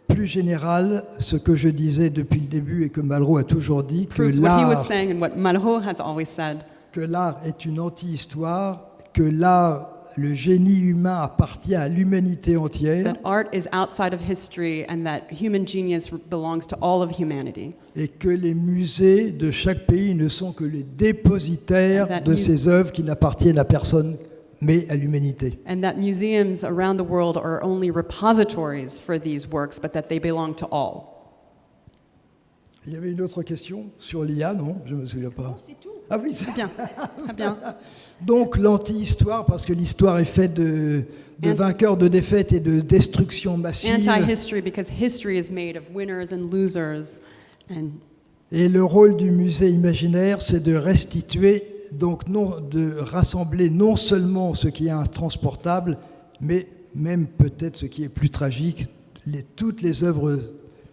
plus générale ce que je disais depuis le début et que Malraux a toujours dit, Proves what he was saying and what Malraux has always said, que l'art est une anti-histoire, que l'art, le génie humain appartient à l'humanité entière, that art is outside of history and that human genius belongs to all of humanity. et que les musées de chaque pays ne sont que les dépositaires And that de ces œuvres qui n'appartiennent à personne mais à l'humanité. And that museums around the world are only repositories for these works, but that they belong to all. Il y avait une autre question sur l'IA, non? Je ne me souviens pas. C'est tout. Ah oui, c'est Très bien, très bien. donc l'anti-histoire, parce que l'histoire est faite de vainqueurs, de défaites et de destruction massive. Anti-history because history is made of winners and losers. And Et le rôle du musée imaginaire, c'est de restituer, donc de rassembler non seulement ce qui est intransportable, mais même peut-être ce qui est plus tragique, toutes les œuvres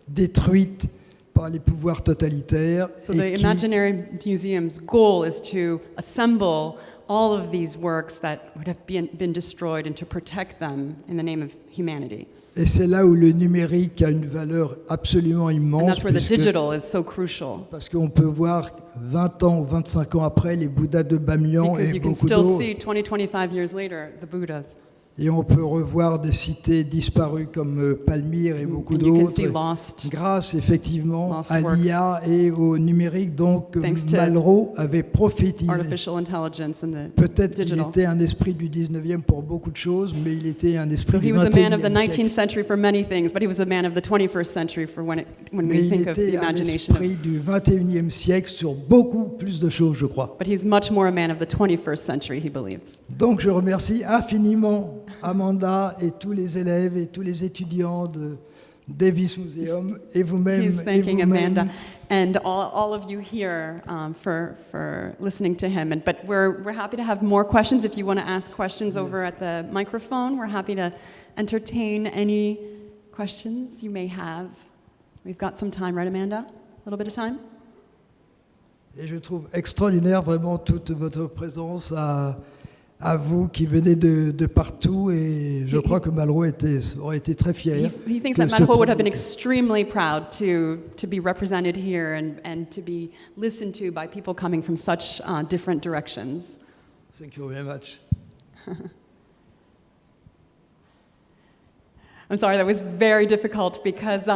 détruites par les pouvoirs totalitaires. so et the qui- Imaginary Museum's goal is to assemble all of these works that would have been destroyed and to protect them in the name of humanity. et c'est là où le numérique a une valeur absolument And immense, that's where the puisque- digital is so crucial. parce qu'on peut voir 20 ans ou 25 ans après les Bouddhas de Bamiyan Because et you can beaucoup still d'autres. see 20, 25 years later the Buddhas. Et on peut revoir des cités disparues comme Palmyre et beaucoup And you can see d'autres, lost. grâce effectivement Lost à works. l'IA et au numérique. Donc Thanks to Malraux avait prophétisé. Artificial intelligence and the Peut-être qu'il digital. était un esprit du 19e pour beaucoup de choses, mais il était un esprit So du he was a man of the 21e 19th siècle. century for many things, but he was a man of the 21st century for when Mais we il think of the était un imagination. esprit du 21e siècle sur beaucoup plus de choses, je crois. But he's much more a man of the 21st century, he believes. Donc je remercie infiniment Amanda et tous les élèves et tous les étudiants de Davis Museum et vous-même. He's et thanking vous-même. Amanda and all of you here for listening to him. But we're happy to have more questions. If you want to ask questions over at the microphone, we're happy to entertain any questions you may have. We've got some time, right, Amanda? A little bit of time? Et je trouve extraordinaire vraiment toute votre présence à vous qui venez de partout, et je crois que Malraux aurait été très fier. He thinks que that ce Malraux would have been projet- extremely proud to be represented here and to be listened to by people coming from such different directions. Thank you very much. I'm sorry, that was very difficult because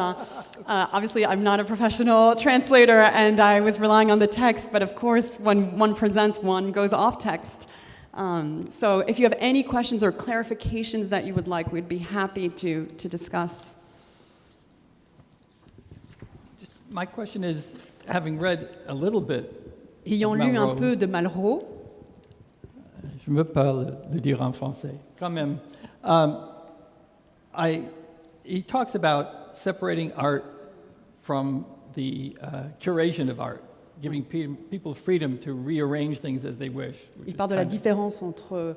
obviously I'm not a professional translator and I was relying on the text, but of course when one presents, one goes off text. So if you have any questions or clarifications that you would like, we'd be happy to discuss. My question is, having read a little bit, Ayant lu un Malraux. peu de Malraux, je me parle de dire en français, quand même. He talks about separating art from the curation of art, giving people freedom to rearrange things as they wish. which il is parle de la kind of- différence entre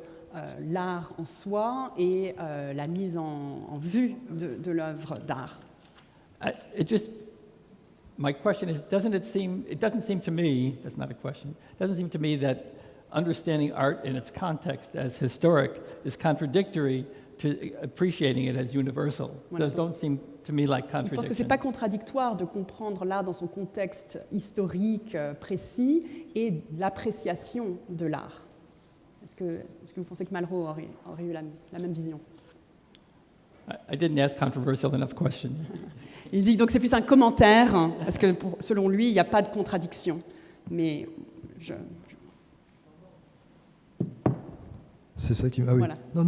l'art en soi et la mise en vue de l'œuvre d'art. My question is, it doesn't seem to me, that's not a question, it doesn't seem to me that understanding art in its context as historic is contradictory to appreciating it as universal. Voilà. Those don't seem to me like Je pense que ce contradictions. n'est pas contradictoire de comprendre l'art dans son contexte historique précis et l'appréciation de l'art. Est-ce que vous pensez que Malraux aurait eu la même vision? I didn't ask controversial enough question. Il dit donc c'est plus un commentaire, hein, parce que selon lui, il n'y a pas de contradiction. Mais C'est ça qui m'a... Oui. Voilà. Non,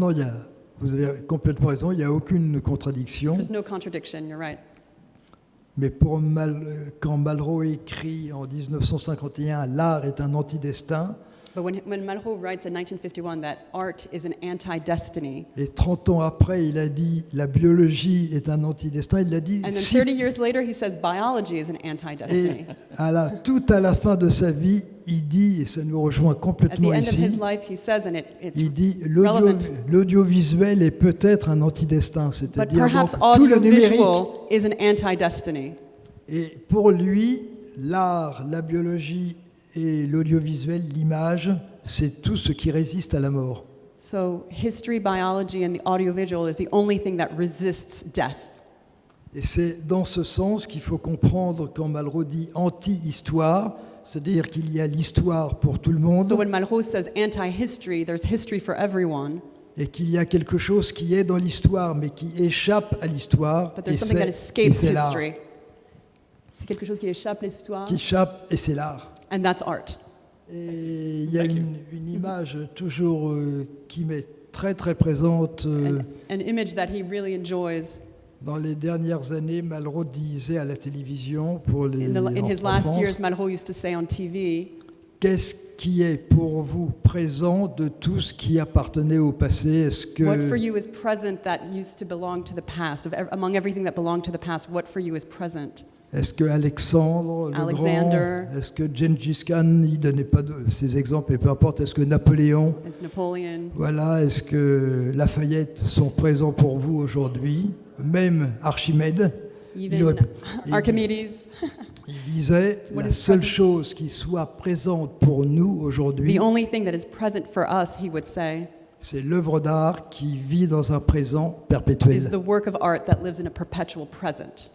vous avez complètement raison, il n'y a aucune contradiction. there's no contradiction, you're right. Mais quand Malraux écrit en 1951 « L'art est un antidestin », But when Malraux writes in 1951 that art is an anti-destiny, et 30 ans après, il a dit « La biologie est un antidestin », il a dit and then si- 30 years later he says biology is an Et anti-destiny. tout à la fin de sa vie, il dit, et ça nous rejoint At the complètement end of his ici, life, he says, and it's il dit relevant, l'audiovisuel est peut-être un antidestin, but c'est-à-dire perhaps donc, tout le numérique. audiovisual is an anti-destiny. Et pour lui, l'art, la biologie et l'audiovisuel, l'image, c'est tout ce qui résiste à la mort. So history, biology, and the audiovisual is the only thing that resists death. Et c'est dans ce sens qu'il faut comprendre quand Malraux dit anti-histoire, c'est-à-dire qu'il y a l'histoire pour tout le monde So when Malraux says anti-history, there's history for everyone, et qu'il y a quelque chose qui est dans l'histoire mais qui échappe à l'histoire but et there's something that c'est escapes l'art. history. C'est quelque chose qui échappe l'histoire, Qui échappe et c'est l'art. and that's art. Et il y a une image toujours qui m'est très très présente. An image that he really enjoys. Dans les dernières années, Malraux disait à la télévision pour les In his en last France, years, Malraux used to say on TV, qu'est-ce qui est pour vous présent de tout ce qui appartenait au passé? Est-ce what for que you is present that used to belong to the past? Alexandre le Alexander. Grand? Est-ce que Gengis Khan? Il donnait pas ces exemples, et peu importe. Est-ce que Napoléon? Is Napoleon? Voilà. Est-ce que Lafayette sont présents pour vous aujourd'hui? Même Archimède. Even Il aurait- il- Archimedes? Il disait What la is seule present? chose qui soit présente pour nous aujourd'hui, The only thing that is present for us, he would say, c'est l'œuvre d'art qui vit dans un présent is perpétuel. the work of art that lives in a perpetual present.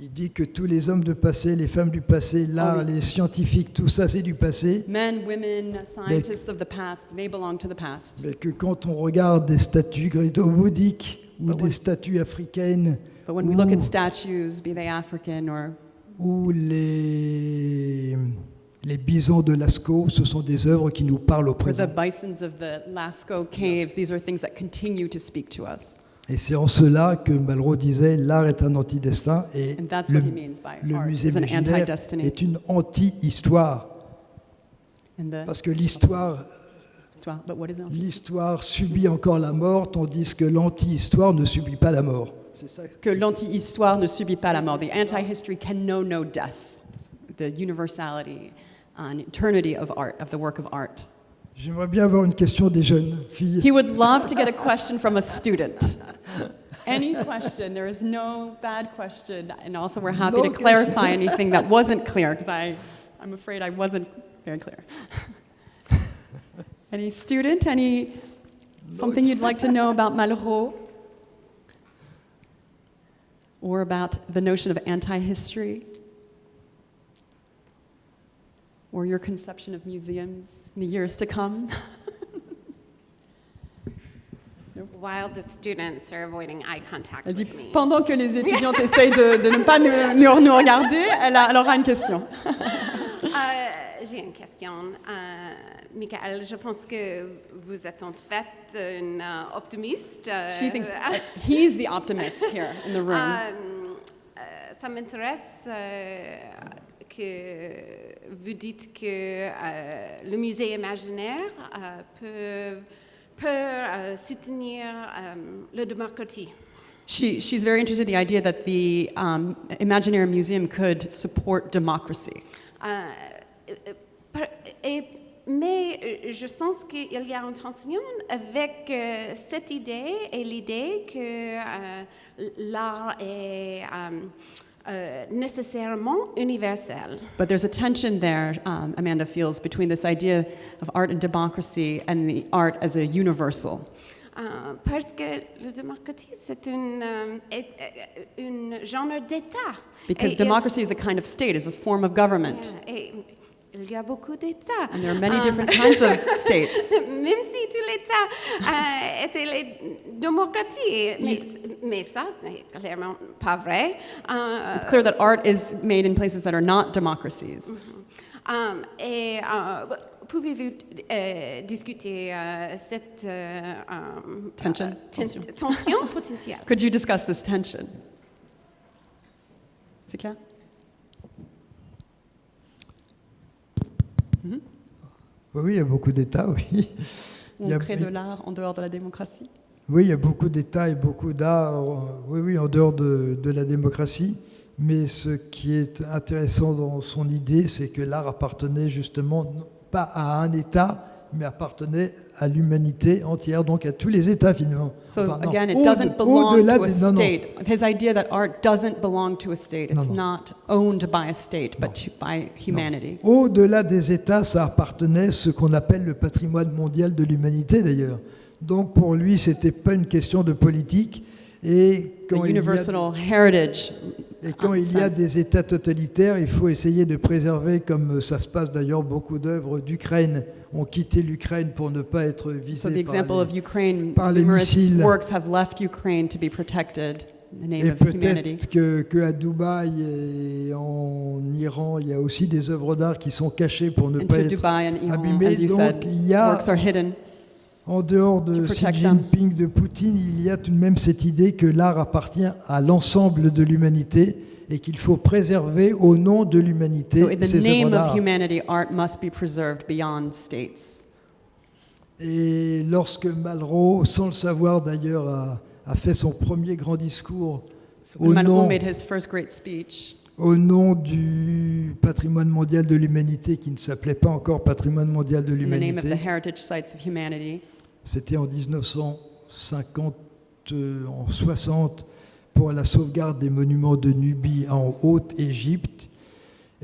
Il dit que tous les hommes du passé, les femmes du passé, l'art, oui. les scientifiques, tout ça c'est du passé, Men, women, scientists of the past, they belong to the past. mais que quand on regarde des statues gréco-bouddhiques ou But des when- statues africaines But when we look at statues, be they African ou les bisons de Lascaux, ce sont des œuvres qui nous parlent au or the présent. bisons of the Lascaux caves, these are things that continue to speak to us. Et c'est en cela que Malraux disait l'art est un antidestin et And that's le, what he means by le art, musée is an imaginaire anti-destiny. est une anti-histoire. And the, Parce que l'histoire but what is it? l'histoire subit encore la mort, tandis que l'anti-histoire ne subit pas la mort. C'est ça. Que l'anti-histoire ne subit pas la mort. The anti-history can know no death. The universality and eternity of art, of the work of art. J'aimerais bien avoir une question des jeunes filles. He would love to get a question from a student. Any question. There is no bad question. And also we're happy No to clarify anything that wasn't clear, because I'm afraid I wasn't very clear. Any student? Something you'd like to know about Malraux? Or about the notion of anti-history? Or your conception of museums in the years to come? While the students are avoiding eye contact Elle dit, with me. pendant que les étudiantes essayent de ne pas nous regarder, elle aura une question. J'ai une question. Michael, je pense que vous êtes en fait un optimiste. She thinks he's the optimist here in the room. Ça m'intéresse que vous dites que le musée imaginaire peut soutenir la démocratie. She's very interested in the idea that the Imaginary Museum could support democracy. Mais je sens qu'il y a une tension avec cette idée et l'idée que l'art est nécessairement universel. But there's a tension there, Amanda feels, between this idea of art and democracy and the art as a universal. Parce que la démocratie, c'est un genre d'État. Because democracy is a kind of state, is a form of government. Et il y a beaucoup d'États. And there are many different kinds of states. Même si tous les États étaient les démocraties. Mais ça, ce n'est clairement pas vrai. It's clear that art is made in places that are not democracies. Pouvez-vous discuter cette Tension. tension potentielle? Could you discuss this tension? C'est clair? Oui, il y a beaucoup d'États, oui. Il y On a- crée de l'art en dehors de la démocratie? Oui, il y a beaucoup d'États et beaucoup d'art, oui, en dehors de la démocratie. Mais ce qui est intéressant dans son idée, c'est que l'art appartenait justement non pas à un État, mais appartenait à l'humanité entière, donc à tous les États finalement. So Enfin, non, again, it doesn't belong au-delà to a des- non, non. state. His idea that art doesn't belong to a state. It's Non, non. not owned by a state, but by humanity. Au-delà des États, ça appartenait à ce qu'on appelle le patrimoine mondial de l'humanité d'ailleurs. Donc pour lui, c'était pas une question de politique. Et The quand il y a, universal heritage. et quand il y a sense. des États totalitaires, il faut essayer de préserver, comme ça se passe d'ailleurs, beaucoup d'œuvres d'Ukraine ont quitté l'Ukraine pour ne pas être So the visées par example les... of Ukraine, par les numerous missiles. works have left Ukraine to be protected in the name Et of humanity. peut-être que à Dubaï et en Iran, il y a aussi des œuvres d'art qui sont cachées pour ne And pas to être Dubai and Iran, abîmées. as you Donc said, il y a, works are hidden. en dehors de to Xi protect them. Jinping, de Poutine, il y a tout de même cette idée que l'art appartient à l'ensemble de l'humanité et qu'il faut préserver au nom de l'humanité So in the ces œuvres name of d'art. humanity, art must be preserved beyond states. Et lorsque Malraux, sans le savoir d'ailleurs, a fait son premier grand discours So au when Malraux nom, made his first great speech, au nom du patrimoine mondial de l'humanité, qui ne s'appelait pas encore patrimoine mondial de in the name of the l'humanité, heritage sites of humanity, c'était en 1950, en 60, pour la sauvegarde des monuments de Nubie en Haute-Égypte.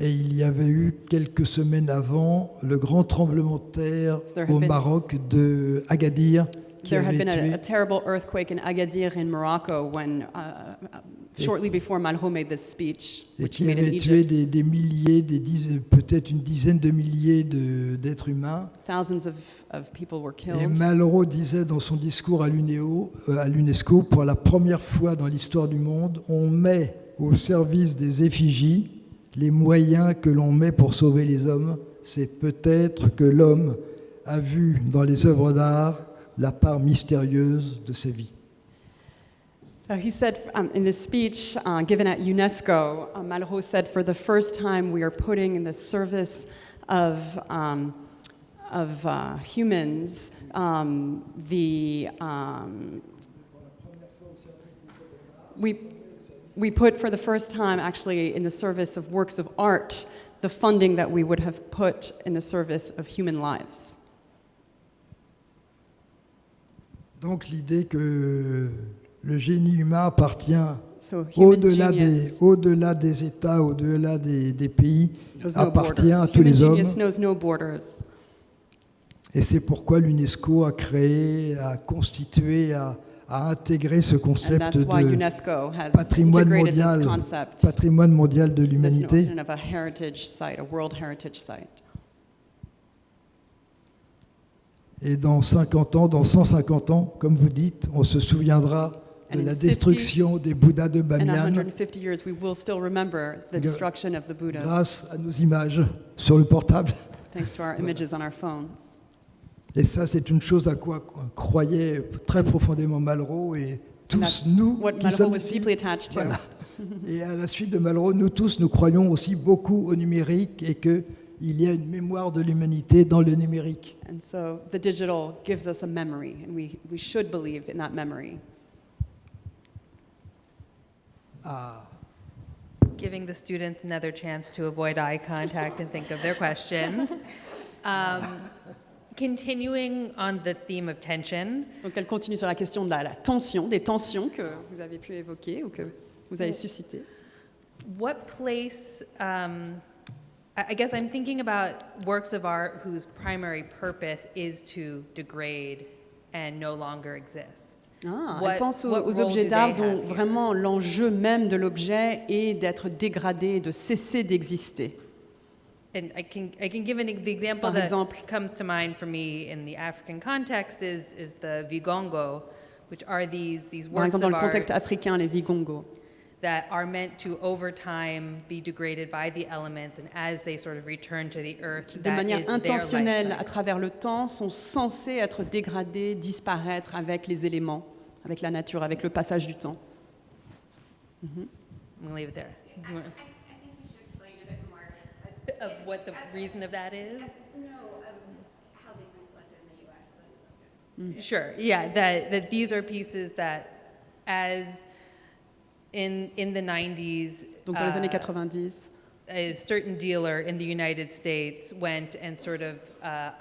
Et il y avait eu quelques semaines avant le grand tremblement de terre There had au been- Maroc de Agadir, qui there had avait been tué a terrible earthquake in Agadir in Morocco when, shortly before Malraux made this speech, et which he qui made in avait tué Egypt. des milliers, peut-être une dizaine de milliers d'êtres humains. Thousands of people were Et killed. Malraux disait dans son discours à l'UNESCO, pour la première fois dans l'histoire du monde, on met au service des effigies les moyens que l'on met pour sauver les hommes. C'est peut-être que l'homme a vu dans les œuvres d'art la part mystérieuse de sa vie. So he said in this speech given at UNESCO, Malraux said, for the first time we are putting in the service of humans we put for the first time actually in the service of works of art the funding that we would have put in the service of human lives. Donc l'idée que le génie humain appartient So human au-delà genius au-delà des États, au-delà des pays, knows no appartient borders. à tous Human les hommes. genius knows no borders. Et c'est pourquoi l'UNESCO a créé, a constitué, a intégré ce And concept that's why de UNESCO has patrimoine integrated this mondial, concept patrimoine mondial de as an l'humanité. notion of a heritage site, a World Heritage Site. Et dans 50 ans, dans 150 ans, comme vous dites, on se souviendra de And in la 50 destruction des Bouddhas de In Bamiyan 150 years, we will still remember the destruction of the Buddhas, grâce à nos images sur le portable. thanks to our images on our phones. Et ça, c'est une chose à quoi croyait très profondément Malraux et And tous that's nous what qui Malraux sommes was ici. deeply attached to. Voilà. Et à la suite de Malraux, nous tous, nous croyons aussi beaucoup au numérique et qu'il y a une mémoire de l'humanité dans le numérique. And so the digital gives us a memory, and we should believe in that memory. Giving the students another chance to avoid eye contact and think of their questions. Continuing on the theme of tension, Donc elle continue sur la question de la tension, des tensions que vous avez pu évoquer ou que vous avez suscitées. what place, I guess I'm thinking about works of art whose primary purpose is to degrade and no longer exist. Elle pense what aux role objets do d'art they dont have here? vraiment l'enjeu même de l'objet est d'être dégradé, de cesser d'exister. and I can give the example Par that exemple. comes to mind for me in the African context is the Vigongo, which are these Par works exemple, dans of le art contexte africain, les Vigongo. that are meant to over time be degraded by the elements, and as they sort of return to the earth, De that manière is their life intentionnelle, à cycle. travers le temps, sont censés être dégradés, disparaître avec les éléments, avec la nature, avec le passage du temps. I'm gonna leave it there. I think you should explain a bit more. Of what the reason of that is? No, of how they've been collected in the U.S. Sure, yeah, that these are pieces that, as in the 90s, Donc dans les années 90, a certain dealer in the United States went and sort of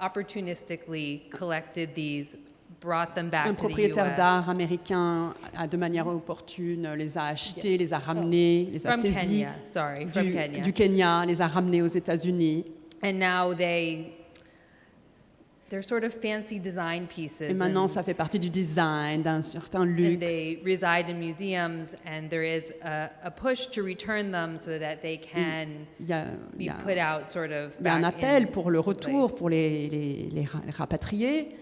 opportunistically collected these, brought them back un to the propriétaire US. d'art américain a de manière opportune les a achetés, les a ramenés, les a From saisis Kenya, sorry, from Kenya. du Kenya, les a ramenés aux États-Unis. And now they're sort of fancy design pieces. Et maintenant, and- ça fait partie du design, d'un certain and luxe. they reside in museums, and there is a push to return them so that they can Il y a, il y be a- put out sort of il y a un back appel in pour le retour, place. pour les rapatrier.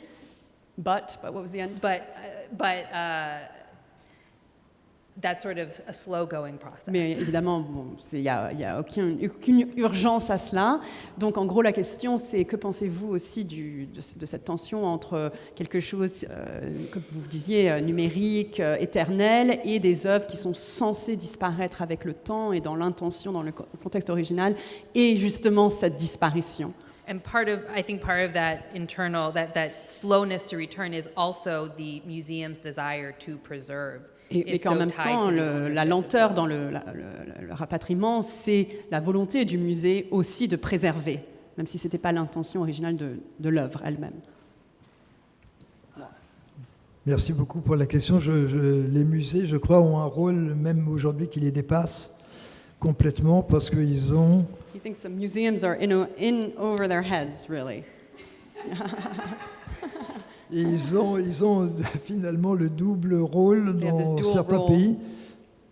But what was the end? But that's sort of a slow-going process. Mais évidemment, bon, il n'y a aucune urgence à cela. Donc en gros, la question, c'est que pensez-vous aussi de cette tension entre quelque chose, comme vous disiez, numérique, éternel, et des œuvres qui sont censées disparaître avec le temps et dans l'intention, dans le contexte original, et justement cette disparition. And I think part of that internal, that slowness to return is also the museum's desire to preserve. Mais Is qu'en so même tied temps, to the la ownership lenteur as dans well. le rapatriement, c'est la volonté du musée aussi de préserver, même si ce n'était pas l'intention originale de l'œuvre elle-même. Merci beaucoup pour la question. Les musées, je crois, ont un rôle, même aujourd'hui, qui les dépasse complètement parce qu'ils ont... He thinks the museums are in over their heads, really. Et ils ont finalement le double rôle They have this dans dual certains role. pays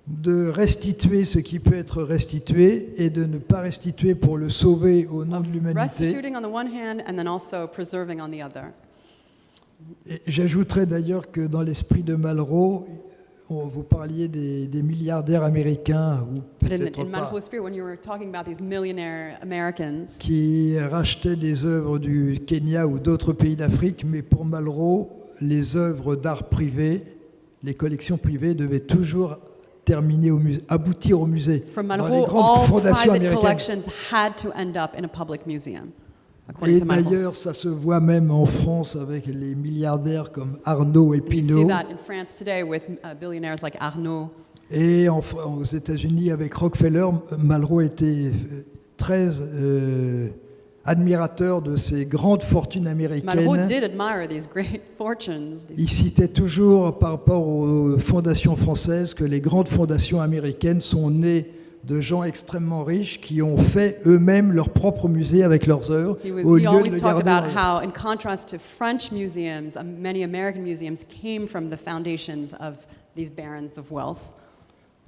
de restituer ce qui peut être restitué et de ne pas restituer pour le sauver au nom de l'humanité. Restituting on the one hand and then also preserving on the other. Et j'ajouterais d'ailleurs que dans l'esprit de Malraux, vous parliez des milliardaires américains, ou But peut-être in pas, Malraux's spirit, when you were talking about these millionaire Americans, qui rachetaient des œuvres du Kenya ou d'autres pays d'Afrique, mais pour Malraux, les œuvres d'art privé, les collections privées devaient toujours aboutir au musée, from dans les Malraux, grandes all fondations private américaines. collections had to end up in a public museum, according Et to Malraux. d'ailleurs, ça se voit même en France avec les milliardaires comme Arnaud et You see Pinault, that in France today with billionaires like Arnaud. et aux États-Unis avec Rockefeller. Malraux était très admirateur de ces grandes fortunes Malraux américaines. did admire these great fortunes. Il citait toujours par rapport aux fondations françaises que les grandes fondations américaines sont nées de gens extrêmement riches qui ont fait eux-mêmes leur propre musée avec leurs œuvres He au lieu de always le talked garder. about how, in contrast to French museums, many American museums came from the foundations of these barons of wealth.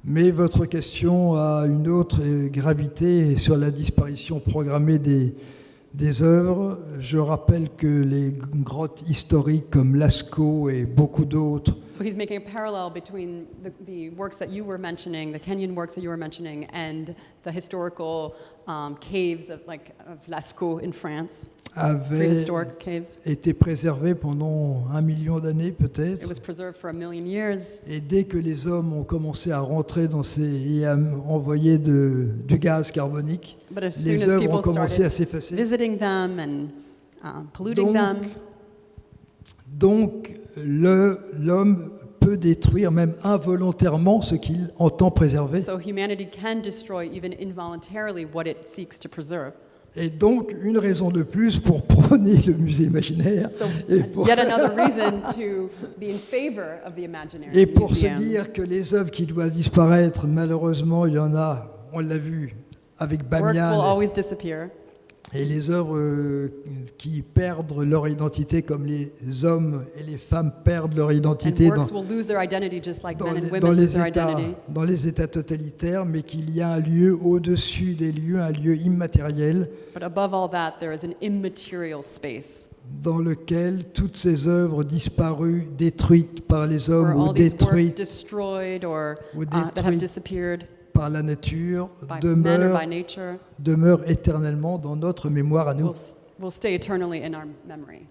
Mais votre question a une autre gravité sur la disparition programmée des œuvres. Je rappelle que les grottes historiques comme Lascaux et beaucoup d'autres So he's making a parallel between the works that you were mentioning, the Kenyan works that you were mentioning, and the historical caves of Lascaux in France, avaient prehistoric caves. été préservés pendant 1 million d'années peut-être. It was preserved for 1 million years. Et dès que les hommes ont commencé à rentrer et à envoyer du gaz carbonique, But as soon les as œuvres people ont commencé à started s'effacer. visiting them and polluting them, Donc l'homme peut détruire même involontairement ce qu'il entend préserver. so humanity can destroy even involuntarily what it seeks to preserve. Et donc une raison de plus pour prôner le musée imaginaire So et pour, yet another reason to be in favor of the imaginary et pour se museum. dire que les œuvres qui doivent disparaître, malheureusement, il y en a, on l'a vu avec Works will Bamiyan, always disappear. Et les œuvres qui perdent leur identité, comme les hommes et les femmes perdent leur And identité works will lose their identity just like men and women dans lose their identity. dans les États totalitaires, mais qu'il y a un lieu au-dessus des lieux, un lieu immatériel, But above all that, there is an immaterial space dans lequel toutes ces œuvres disparues, détruites par les hommes where ou all these works détruites destroyed or Ou that have détruites disappeared par la nature, by men or by nature demeurent éternellement dans notre mémoire à nous. will stay eternally in our memory.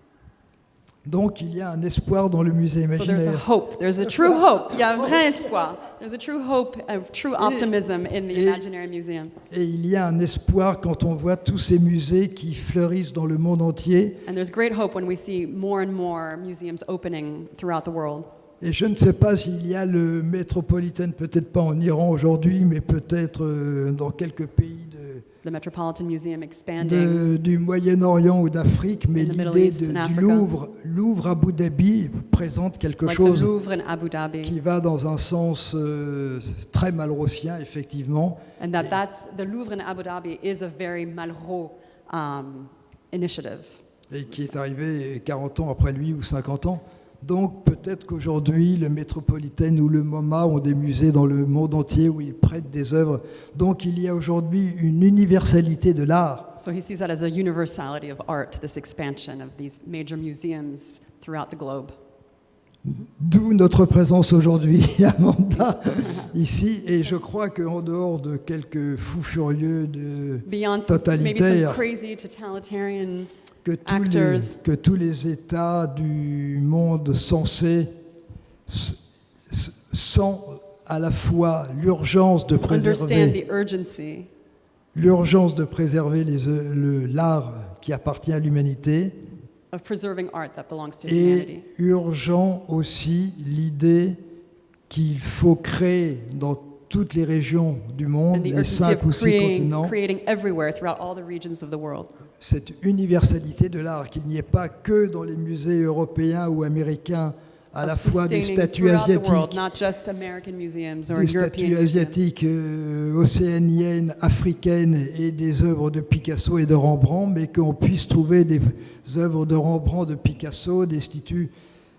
Donc il y a un espoir dans le musée So there's a imaginaire. hope. There's a true hope. Il y a un vrai espoir. There's a true hope, a true optimism in the Imaginary Museum. Et il y a un espoir quand on voit tous ces musées qui fleurissent dans le monde entier. And there's great hope when we see more and more museums opening throughout the world. Et je ne sais pas s'il y a le Metropolitan, peut-être pas en Iran aujourd'hui, mais peut-être dans quelques pays The Metropolitan Museum expanding. du Moyen-Orient ou d'Afrique, mais In the Middle l'idée East and du Africa. Louvre Abu Dhabi présente quelque Like chose the Louvre in Abu Dhabi. qui va dans un sens très malrosien, effectivement. And that's the Louvre in Abu Dhabi is a very Malraux initiative. Et qui est arrivé 40 ans après lui ou 50 ans. Donc peut-être qu'aujourd'hui, le Metropolitan ou le MoMA ont des musées dans le monde entier où ils prêtent des œuvres. Donc il y a aujourd'hui une universalité de l'art. So he sees that as a universality of art, this expansion of these major museums throughout the globe. D'où notre présence aujourd'hui, Amanda, ici. Et je crois qu'en dehors de quelques fous furieux de Beyond maybe some totalitaires, crazy totalitarian que tous les États du monde sensé sentent à la fois l'urgence de understand préserver, the urgency l'art qui appartient à l'humanité, of preserving art that belongs to et humanity. urgent aussi l'idée qu'il faut créer dans toutes les régions du monde, And the les urgency 5 ou of 6 continents, creating everywhere throughout all the regions of the world. cette universalité de l'art, qu'il n'y ait pas que dans les musées européens ou américains à la Of fois des sustaining statues throughout the world, asiatiques, not just American museums or des European statues museums. asiatiques, océaniennes, africaines et des œuvres de Picasso et de Rembrandt, mais qu'on puisse trouver des œuvres de Rembrandt, de Picasso, des statues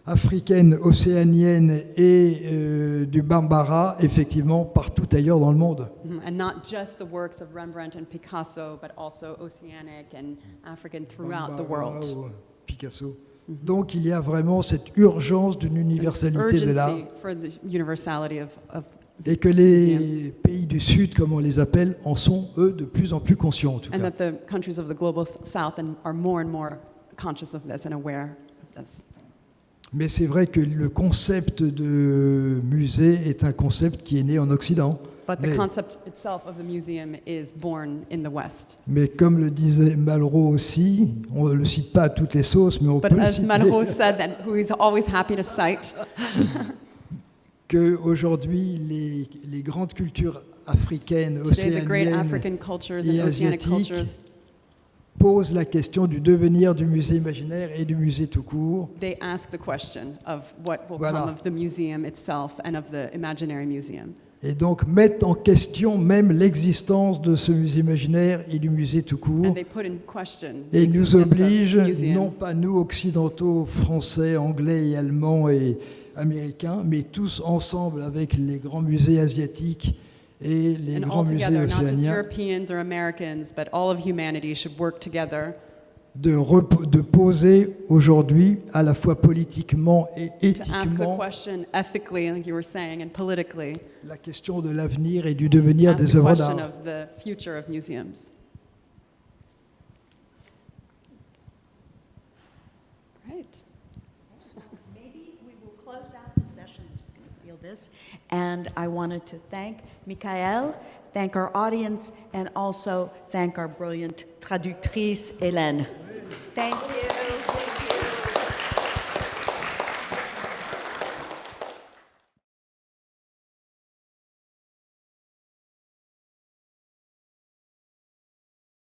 africaines, océaniennes et du Bambara, effectivement, partout ailleurs dans le monde. And not just the works of Rembrandt and Picasso, but also oceanic and African throughout the Bambara world. ou Picasso. Donc il y a vraiment cette urgence d'une universalité de l'art. Urgency for the universality of Et que les pays du Sud, comme on les appelle, en sont, eux, de plus en plus conscients, en tout and cas. that the countries of the global south are more and more conscious of this and aware of this. Mais c'est vrai que le concept de musée est un concept qui est né en Occident. But the Mais- concept itself of the museum is born in the West. Mais comme le disait Malraux aussi, on ne le cite pas à toutes les sauces, mais on But peut le as citer, Malraux said, that who he's always happy to cite, qu'aujourd'hui, les grandes cultures africaines, today the great océaniennes, African cultures et and oceanic asiatiques cultures, posent la question du devenir du musée imaginaire et du musée tout court. they ask the question of what will Voilà. come of the museum itself and of the imaginary museum. Et donc mettent en question même l'existence de ce musée imaginaire et du musée tout court. And they put in question the Et nous existence of obligent, museums. non pas nous occidentaux, français, anglais et allemands et américains, mais tous ensemble avec les grands musées asiatiques et les And grands all musées together, not just océaniens, Europeans or Americans, but all of humanity should work together de poser aujourd'hui, à la fois politiquement et to ask the éthiquement, question ethically, like you were saying, and politically, la question de l'avenir et du devenir ask des the œuvres question d'art. of the future of museums. Right. Maybe we will close out the session. I'm just going to steal this. And I wanted to thank Michael, thank our audience, and also thank our brilliant traductrice, Hélène. Thank you.